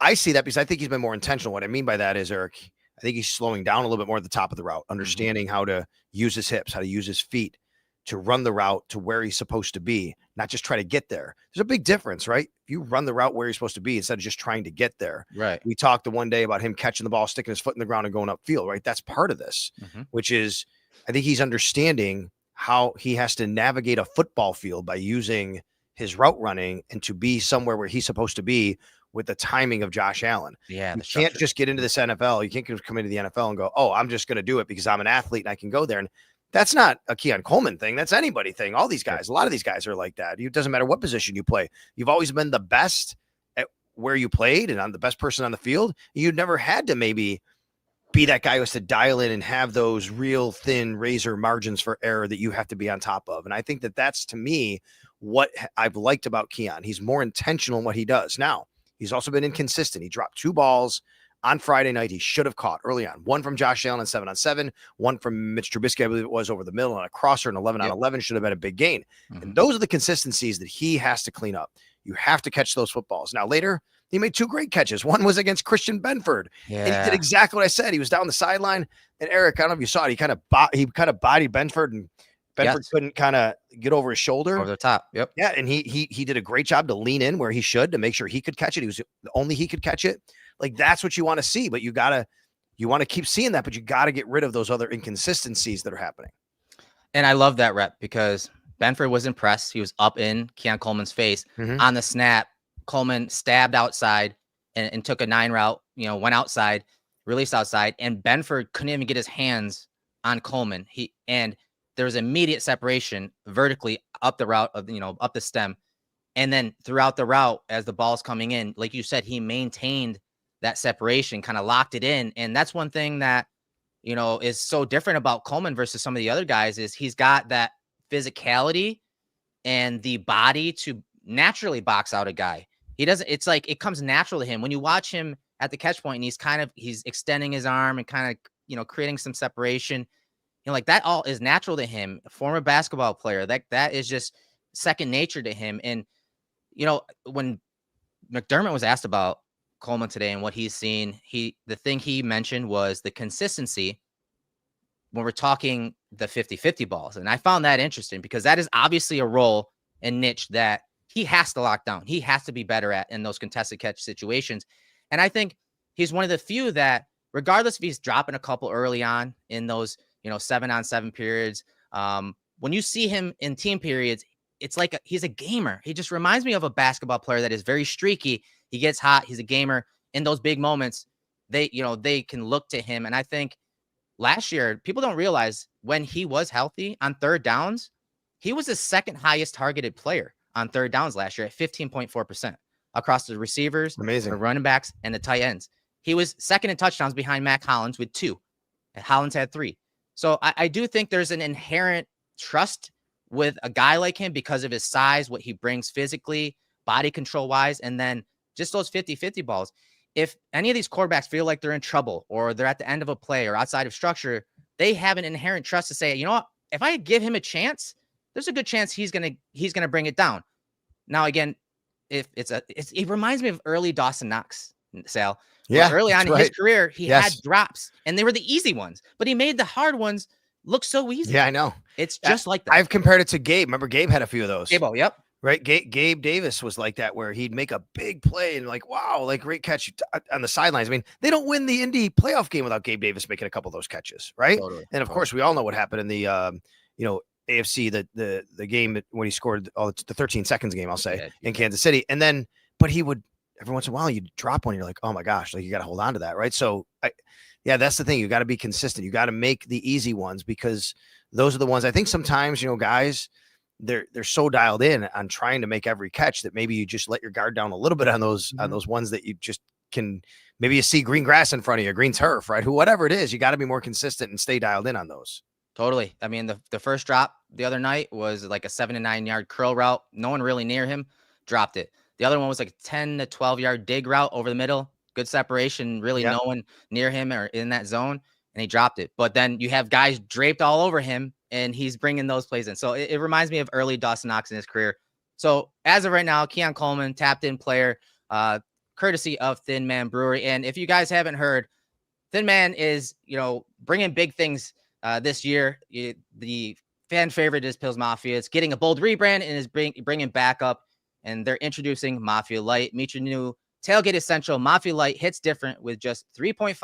I see that because I think he's been more intentional. What I mean by that is, Eric, I think he's slowing down a little bit more at the top of the route, understanding how to use his hips, how to use his feet to run the route to where he's supposed to be, not just try to get there. There's a big difference, right? If you run the route where you're supposed to be instead of just trying to get there. Right. We talked the one day about him catching the ball, sticking his foot in the ground and going upfield, right? That's part of this, which is, I think he's understanding how he has to navigate a football field by using his route running and to be somewhere where he's supposed to be with the timing of Josh Allen. Yeah. You can't just get into this NFL. You can't come into the NFL and go, oh, I'm just going to do it because I'm an athlete and I can go there. And that's not a Keon Coleman thing. That's anybody thing. All these guys, a lot of these guys are like that. It doesn't matter what position you play. You've always been the best at where you played and I'm the best person on the field. You've never had to maybe be that guy who has to dial in and have those real thin razor margins for error that you have to be on top of. And I think that that's, to me, what I've liked about Keon. He's more intentional in what he does. Now, he's also been inconsistent. He dropped 2 balls on Friday night. He should have caught early on. One from Josh Allen on 7-on-7, one from Mitch Trubisky, I believe it was, over the middle on a crosser, and 11-on-11 should have been a big gain. And those are the consistencies that he has to clean up. You have to catch those footballs. Now, later, he made 2 great catches. One was against Christian Benford. And he did exactly what I said. He was down the sideline. And Eric, I don't know if you saw it. He kind of bodied Benford, and Benford couldn't kind of get over his shoulder. Over the top. Yep. Yeah. And he did a great job to lean in where he should to make sure he could catch it. He could catch it. Like, that's what you want to see, but you want to keep seeing that, but you got to get rid of those other inconsistencies that are happening. And I love that rep because Benford was impressed. He was up in Keon Coleman's face on the snap. Coleman stabbed outside and took a 9 route, went outside, released outside, and Benford couldn't even get his hands on Coleman. And there was immediate separation vertically up the route of, up the stem. And then throughout the route, as the ball's coming in, like you said, he maintained that separation, kind of locked it in. And that's one thing that, is so different about Coleman versus some of the other guys is he's got that physicality and the body to naturally box out a guy. It's like, it comes natural to him. When you watch him at the catch point and he's extending his arm and kind of, creating some separation, like that all is natural to him. A former basketball player, that is just second nature to him. And, when McDermott was asked about Coleman today and what he's seen, the thing he mentioned was the consistency when we're talking the 50-50 balls. And I found that interesting because that is obviously a role and niche that he has to lock down. He has to be better at in those contested catch situations. And I think he's one of the few that, regardless if he's dropping a couple early on in those, 7-on-7 periods, when you see him in team periods, it's like he's a gamer. He just reminds me of a basketball player that is very streaky. He gets hot. He's a gamer. In those big moments, they can look to him. And I think last year, people don't realize when he was healthy on third downs, he was the second highest targeted player on third downs last year at 15.4% across the receivers, Amazing. the running backs, and the tight ends. He was second in touchdowns behind Mac Hollins with 2. And Hollins had 3. So I do think there's an inherent trust with a guy like him because of his size, what he brings physically, body control wise, and then just those 50-50 balls. If any of these quarterbacks feel like they're in trouble or they're at the end of a play or outside of structure, they have an inherent trust to say, you know what, if I give him a chance, there's a good chance he's gonna bring it down. Now, again, if it reminds me of early Dawson Knox, Sal. Yeah, early on in his career, he had Yes. drops, and they were the easy ones, but he made the hard ones look so easy. Yeah, I know. It's just like that. I've compared it to Gabe. Remember, Gabe had a few of those. Gable, yep. Right? Gabe Davis was like that, where he'd make a big play and like, wow, like great catch on the sidelines. I mean, they don't win the Indy playoff game without Gabe Davis making a couple of those catches, right? Totally. And of course, we all know what happened in the AFC, the game when he scored the 13 seconds game, I'll say, in Kansas City. And then, but he would every once in a while you'd drop one. You're like, oh my gosh, like you got to hold on to that, right? So, that's the thing. You got to be consistent. You got to make the easy ones because those are the ones. I think sometimes guys, they're so dialed in on trying to make every catch that maybe you just let your guard down a little bit on those ones that you just can. Maybe you see green grass in front of you, green turf, right? Whatever it is, you got to be more consistent and stay dialed in on those. Totally. I mean, the first drop the other night was like a 7 to 9 yard curl route. No one really near him dropped it. The other one was like a 10 to 12 yard dig route over the middle. Good separation, really no one near him or in that zone, and he dropped it. But then you have guys draped all over him, and he's bringing those plays in. So it reminds me of early Dawson Knox in his career. So as of right now, Keon Coleman, tapped in player, courtesy of Thin Man Brewery. And if you guys haven't heard, Thin Man is, bringing big things this year. The fan favorite is Pils Mafia. It's getting a bold rebrand and is bringing back up, and they're introducing Mafia Light. Meet your new tailgate essential. Mafia Light hits different with just 3.5%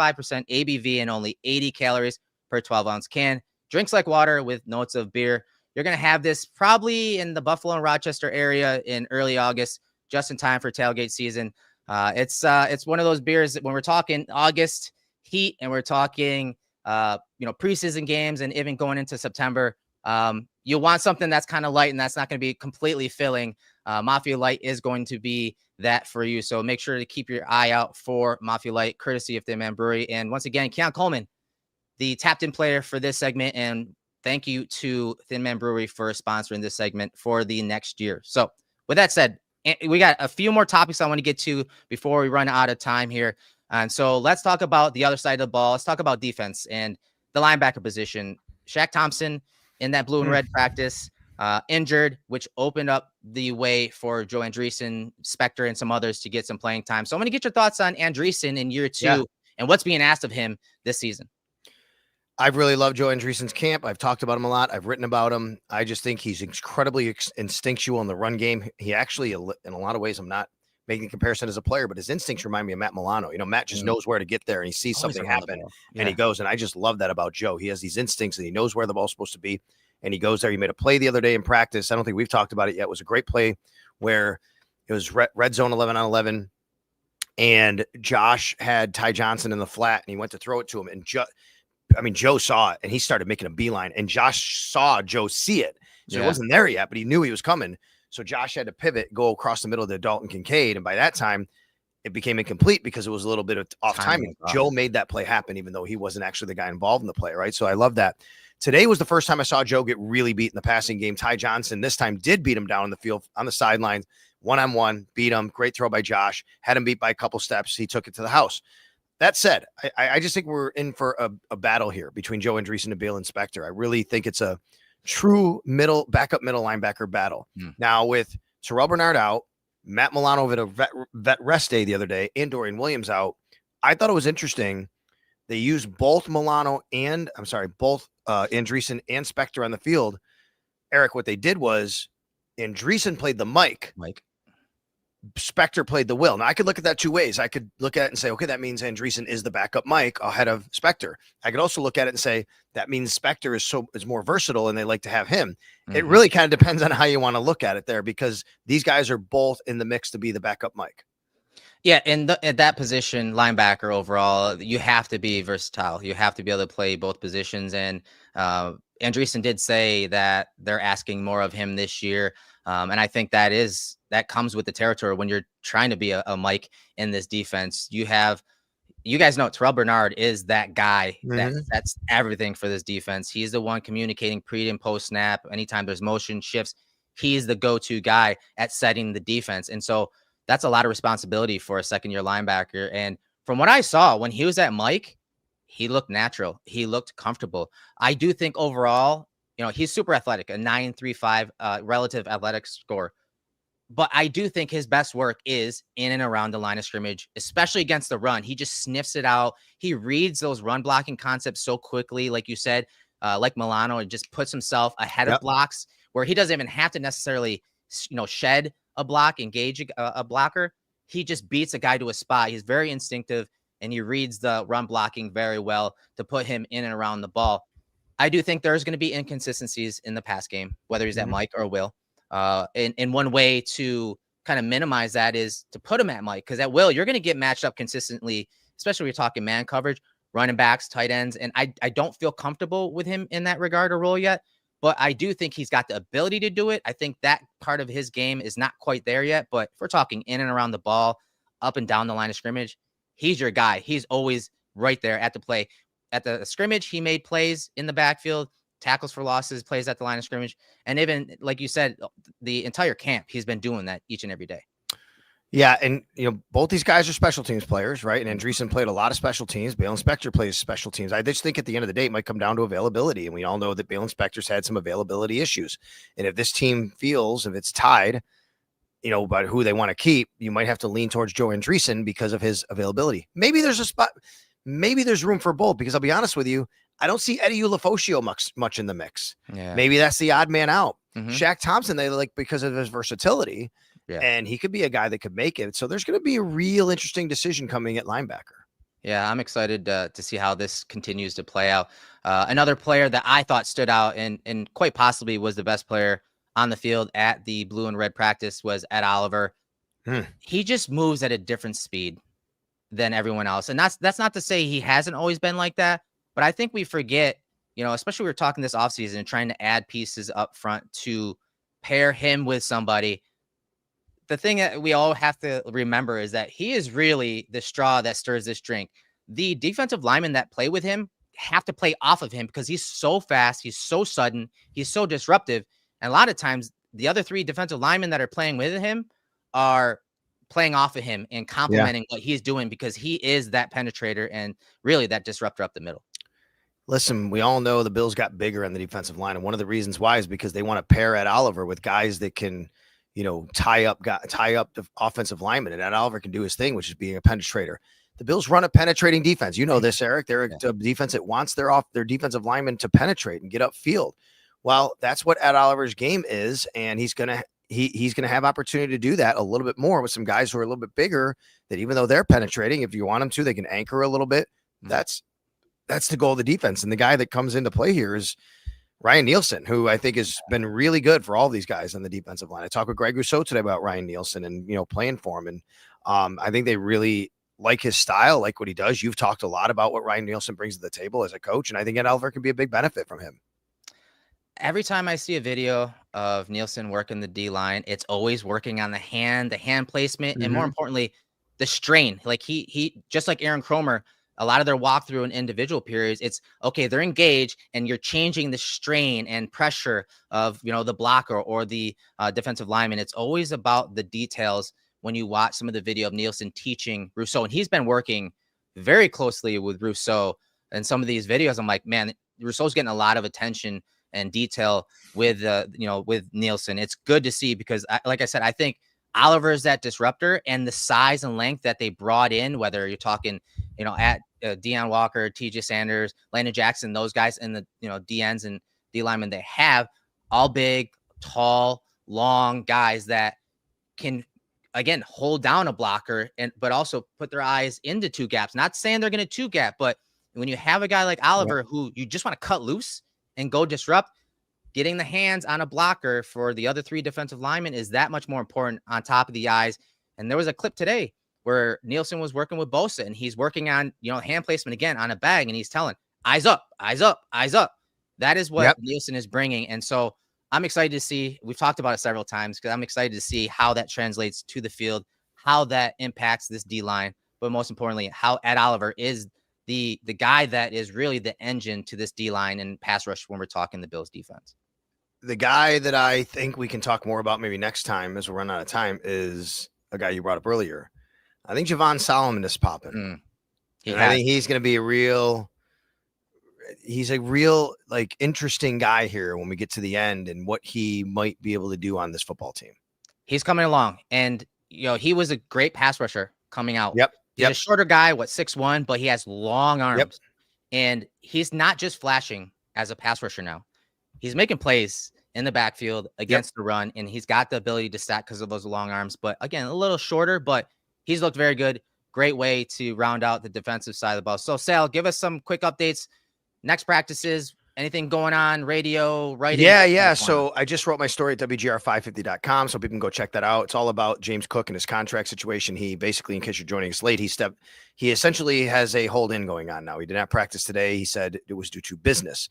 ABV and only 80 calories per 12-ounce can. Drinks like water with notes of beer. You're going to have this probably in the Buffalo and Rochester area in early August, just in time for tailgate season. It's one of those beers that when we're talking August heat and we're talking, preseason games and even going into September, you want something that's kind of light and that's not going to be completely filling. Mafia Light is going to be that for you. So make sure to keep your eye out for Mafia Light, courtesy of Thin Man Brewery. And once again, Keon Coleman, the tapped in player for this segment. And thank you to Thin Man Brewery for sponsoring this segment for the next year. So with that said, we got a few more topics I want to get to before we run out of time here. And so let's talk about the other side of the ball. Let's talk about defense and the linebacker position. Shaq Thompson in that blue and red practice, injured, which opened up the way for Joe Andreessen, Spector, and some others to get some playing time. So I'm going to get your thoughts on Andreessen in year 2 and what's being asked of him this season. I've really loved Joe Andreessen's camp. I've talked about him a lot. I've written about him. I just think he's incredibly instinctual in the run game. He actually, in a lot of ways, I'm not making a comparison as a player, but his instincts remind me of Matt Milano. Matt just knows where to get there and he sees something happen and he goes. And I just love that about Joe. He has these instincts and he knows where the ball's supposed to be. And he goes there. He made a play the other day in practice. I don't think we've talked about it yet. It was a great play where it was red zone 11 on 11. And Josh had Ty Johnson in the flat and he went to throw it to him. And Joe saw it and he started making a beeline and Josh saw Joe see it. So he wasn't there yet, but he knew he was coming. So Josh had to pivot, go across the middle of the Dalton Kincaid. And by that time it became incomplete because it was a little bit of off timing. Joe made that play happen, even though he wasn't actually the guy involved in the play. Right. So I love that. Today was the first time I saw Joe get really beat in the passing game. Ty Johnson this time did beat him down in the field on the sidelines, one-on-one, beat him. Great throw by Josh. Had him beat by a couple steps. He took it to the house. That said, I just think we're in for a battle here between Joe Andreessen and Bale Spector. I really think it's a true backup middle linebacker battle. Now with Terrell Bernard out, Matt Milano with a vet rest day the other day, and Dorian Williams out, I thought it was interesting. They used both Andreessen and Spector on the field. Eric, what they did was Andreessen played the Mike. Spector played the will. Now I could look at that two ways. I could look at it and say, okay, that means Andreessen is the backup Mike ahead of Spector. I could also look at it and say that means Spector is more versatile and they like to have him. It really kind of depends on how you want to look at it there, because these guys are both in the mix to be the backup Mike. Yeah, at that position, linebacker overall, you have to be versatile. You have to be able to play both positions. And Andreessen did say that they're asking more of him this year. And I think that comes with the territory when you're trying to be a Mike in this defense. You guys know Terrell Bernard is that guy that's everything for this defense. He's the one communicating pre and post snap. Anytime there's motion shifts, he's the go-to guy at setting the defense. And so that's a lot of responsibility for a second-year linebacker. And from what I saw when he was at Mike, he looked natural. He looked comfortable. I do think overall, he's super athletic, a 9.35 relative athletic score. But I do think his best work is in and around the line of scrimmage, especially against the run. He just sniffs it out. He reads those run blocking concepts so quickly, like you said, like Milano, and just puts himself ahead of blocks where he doesn't even have to necessarily, shed a block, engage a blocker. He just beats a guy to a spot. He's very instinctive, and he reads the run blocking very well to put him in and around the ball. I do think there's going to be inconsistencies in the pass game, whether he's at Mike or Will. And one way to kind of minimize that is to put him at Mike, because at Will, you're going to get matched up consistently, especially when you're talking man coverage, running backs, tight ends. And I don't feel comfortable with him in that regard or role yet, but I do think he's got the ability to do it. I think that part of his game is not quite there yet, but if we're talking in and around the ball, up and down the line of scrimmage, he's your guy. He's always right there at the play. At the scrimmage, he made plays in the backfield, tackles for losses, plays at the line of scrimmage. And even, like you said, the entire camp, he's been doing that each and every day. Yeah, and both these guys are special teams players, right? And Andreessen played a lot of special teams. Balen Spector plays special teams. I just think at the end of the day, it might come down to availability. And we all know that Balen Spector's had some availability issues. And if this team feels, if it's tied, about who they want to keep, you might have to lean towards Joe Andreessen because of his availability. Maybe there's a spot, maybe there's room for both, because I'll be honest with you, I don't see Eddie Ulofoshio much in the mix. Yeah. Maybe that's the odd man out. Shaq Thompson, they like because of his versatility. Yeah. And he could be a guy that could make it. So there's going to be a real interesting decision coming at linebacker. Yeah, I'm excited to see how this continues to play out. Another player that I thought stood out and quite possibly was the best player on the field at the blue and red practice was Ed Oliver. He just moves at a different speed than everyone else. And that's not to say he hasn't always been like that, but I think we forget, especially we were talking this offseason and trying to add pieces up front to pair him with somebody. The thing that we all have to remember is that he is really the straw that stirs this drink. The defensive linemen that play with him have to play off of him because he's so fast, he's so sudden, he's so disruptive. And a lot of times, the other three defensive linemen that are playing with him are playing off of him and complimenting what he's doing because he is that penetrator and really that disruptor up the middle. Listen, we all know the Bills got bigger on the defensive line. And one of the reasons why is because they want to pair Ed Oliver with guys that can – tie up the offensive lineman, and Ed Oliver can do his thing, which is being a penetrator. The Bills run a penetrating defense. You know this, Eric. They're a defense that wants their defensive linemen to penetrate and get upfield. Well, that's what Ed Oliver's game is, and he's gonna have opportunity to do that a little bit more with some guys who are a little bit bigger. That even though they're penetrating, if you want them to, they can anchor a little bit. That's the goal of the defense. And the guy that comes into play here is Ryan Nielsen, who I think has been really good for all these guys on the defensive line. I talked with Greg Rousseau today about Ryan Nielsen and, playing for him. And I think they really like his style, like what he does. You've talked a lot about what Ryan Nielsen brings to the table as a coach. And I think Ed Oliver can be a big benefit from him. Every time I see a video of Nielsen working the D line, it's always working on the hand placement, and more importantly, the strain. Like he just like Aaron Cromer, a lot of their walkthrough in individual periods, it's okay, they're engaged and you're changing the strain and pressure of, the blocker or the defensive lineman. It's always about the details when you watch some of the video of Nielsen teaching Rousseau. And he's been working very closely with Rousseau in some of these videos. I'm like, man, Rousseau's getting a lot of attention and detail with, with Nielsen. It's good to see because like I said, I think Oliver is that disruptor, and the size and length that they brought in, whether you're talking, at Deion Walker, TJ Sanders, Landon Jackson, those guys, and the, DNs and D linemen they have, all big, tall, long guys that can again, hold down a blocker but also put their eyes into two gaps. Not saying they're going to two gap, but when you have a guy like Oliver who you just want to cut loose and go disrupt, getting the hands on a blocker for the other three defensive linemen is that much more important on top of the eyes. And there was a clip today where Nielsen was working with Bosa, and he's working on, hand placement again on a bag, and he's telling eyes up, eyes up, eyes up. That is what Nielsen is bringing. And so I'm excited to see, we've talked about it several times, because I'm excited to see how that translates to the field, how that impacts this D-line, but most importantly, how Ed Oliver is the guy that is really the engine to this D-line and pass rush when we're talking the Bills defense. The guy that I think we can talk more about maybe next time as we run out of time is a guy you brought up earlier. I think Javon Solomon is popping. I think he's going to be a real like interesting guy here when we get to the end and what he might be able to do on this football team. He's coming along, and he was a great pass rusher coming out. He's a shorter guy, 6'1", but he has long arms, and he's not just flashing as a pass rusher now. He's making plays in the backfield against the run, and he's got the ability to stack because of those long arms. But again, a little shorter, but he's looked very good. Great way to round out the defensive side of the ball. So, Sal, give us some quick updates. Next practices, anything going on, radio, writing? Yeah. So I just wrote my story at WGR550.com, so people can go check that out. It's all about James Cook and his contract situation. He basically, in case you're joining us late, he essentially has a hold-in going on now. He did not practice today. He said it was due to business.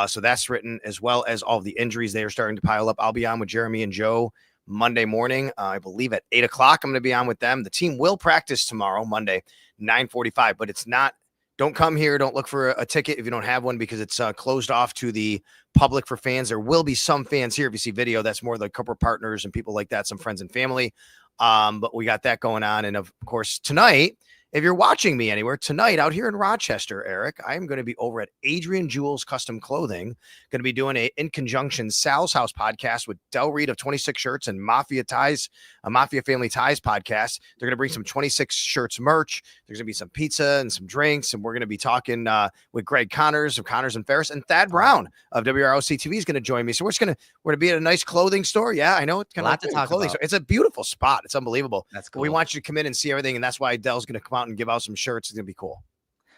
So that's written, as well as all the injuries. They are starting to pile up. I'll be on with Jeremy and Joe Monday morning. I believe at 8 o'clock, I'm going to be on with them. The team will practice tomorrow, Monday, 9:45, but it's not. Don't come here. Don't look for a ticket if you don't have one, because it's closed off to the public for fans. There will be some fans here. If you see video, that's more the corporate partners and people like that, some friends and family. But we got that going on. And of course, tonight, if you're watching me anywhere tonight out here in Rochester, Eric, I'm going to be over at Adrian Jewel's Custom Clothing. Going to be doing in conjunction Sal's House podcast with Del Reed of 26 Shirts and Mafia Ties, a Mafia Family Ties podcast. They're going to bring some 26 Shirts merch. There's going to be some pizza and some drinks, and we're going to be talking with Greg Connors of Connors and Ferris, and Thad Brown of WROC TV is going to join me. So we're going to be at a nice clothing store. Yeah, I know it's kind of lot to talk about. Store. It's a beautiful spot. It's unbelievable. That's cool. We want you to come in and see everything, and that's why Del's going to come out and give out some shirts. It's going to be cool.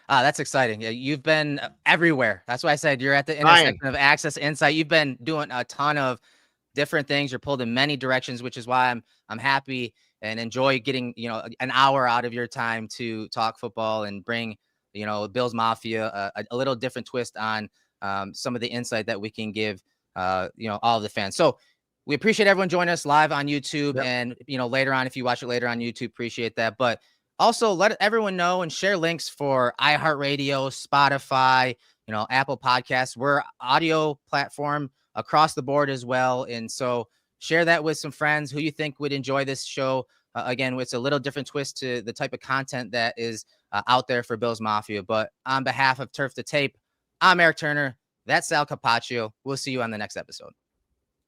That's exciting. You've been everywhere. That's why I said you're at the intersection of Access Insight. You've been doing a ton of different things. You're pulled in many directions, which is why I'm happy and enjoy getting, an hour out of your time to talk football and bring, Bills Mafia, a little different twist on some of the insight that we can give, all of the fans. So we appreciate everyone joining us live on YouTube and, later on, if you watch it later on YouTube, appreciate that. But also let everyone know and share links for iHeartRadio, Spotify, Apple Podcasts. We're audio platform across the board as well. And so share that with some friends who you think would enjoy this show. Again, it's a little different twist to the type of content that is out there for Bills Mafia. But on behalf of Turf to Tape, I'm Eric Turner. That's Sal Capaccio. We'll see you on the next episode.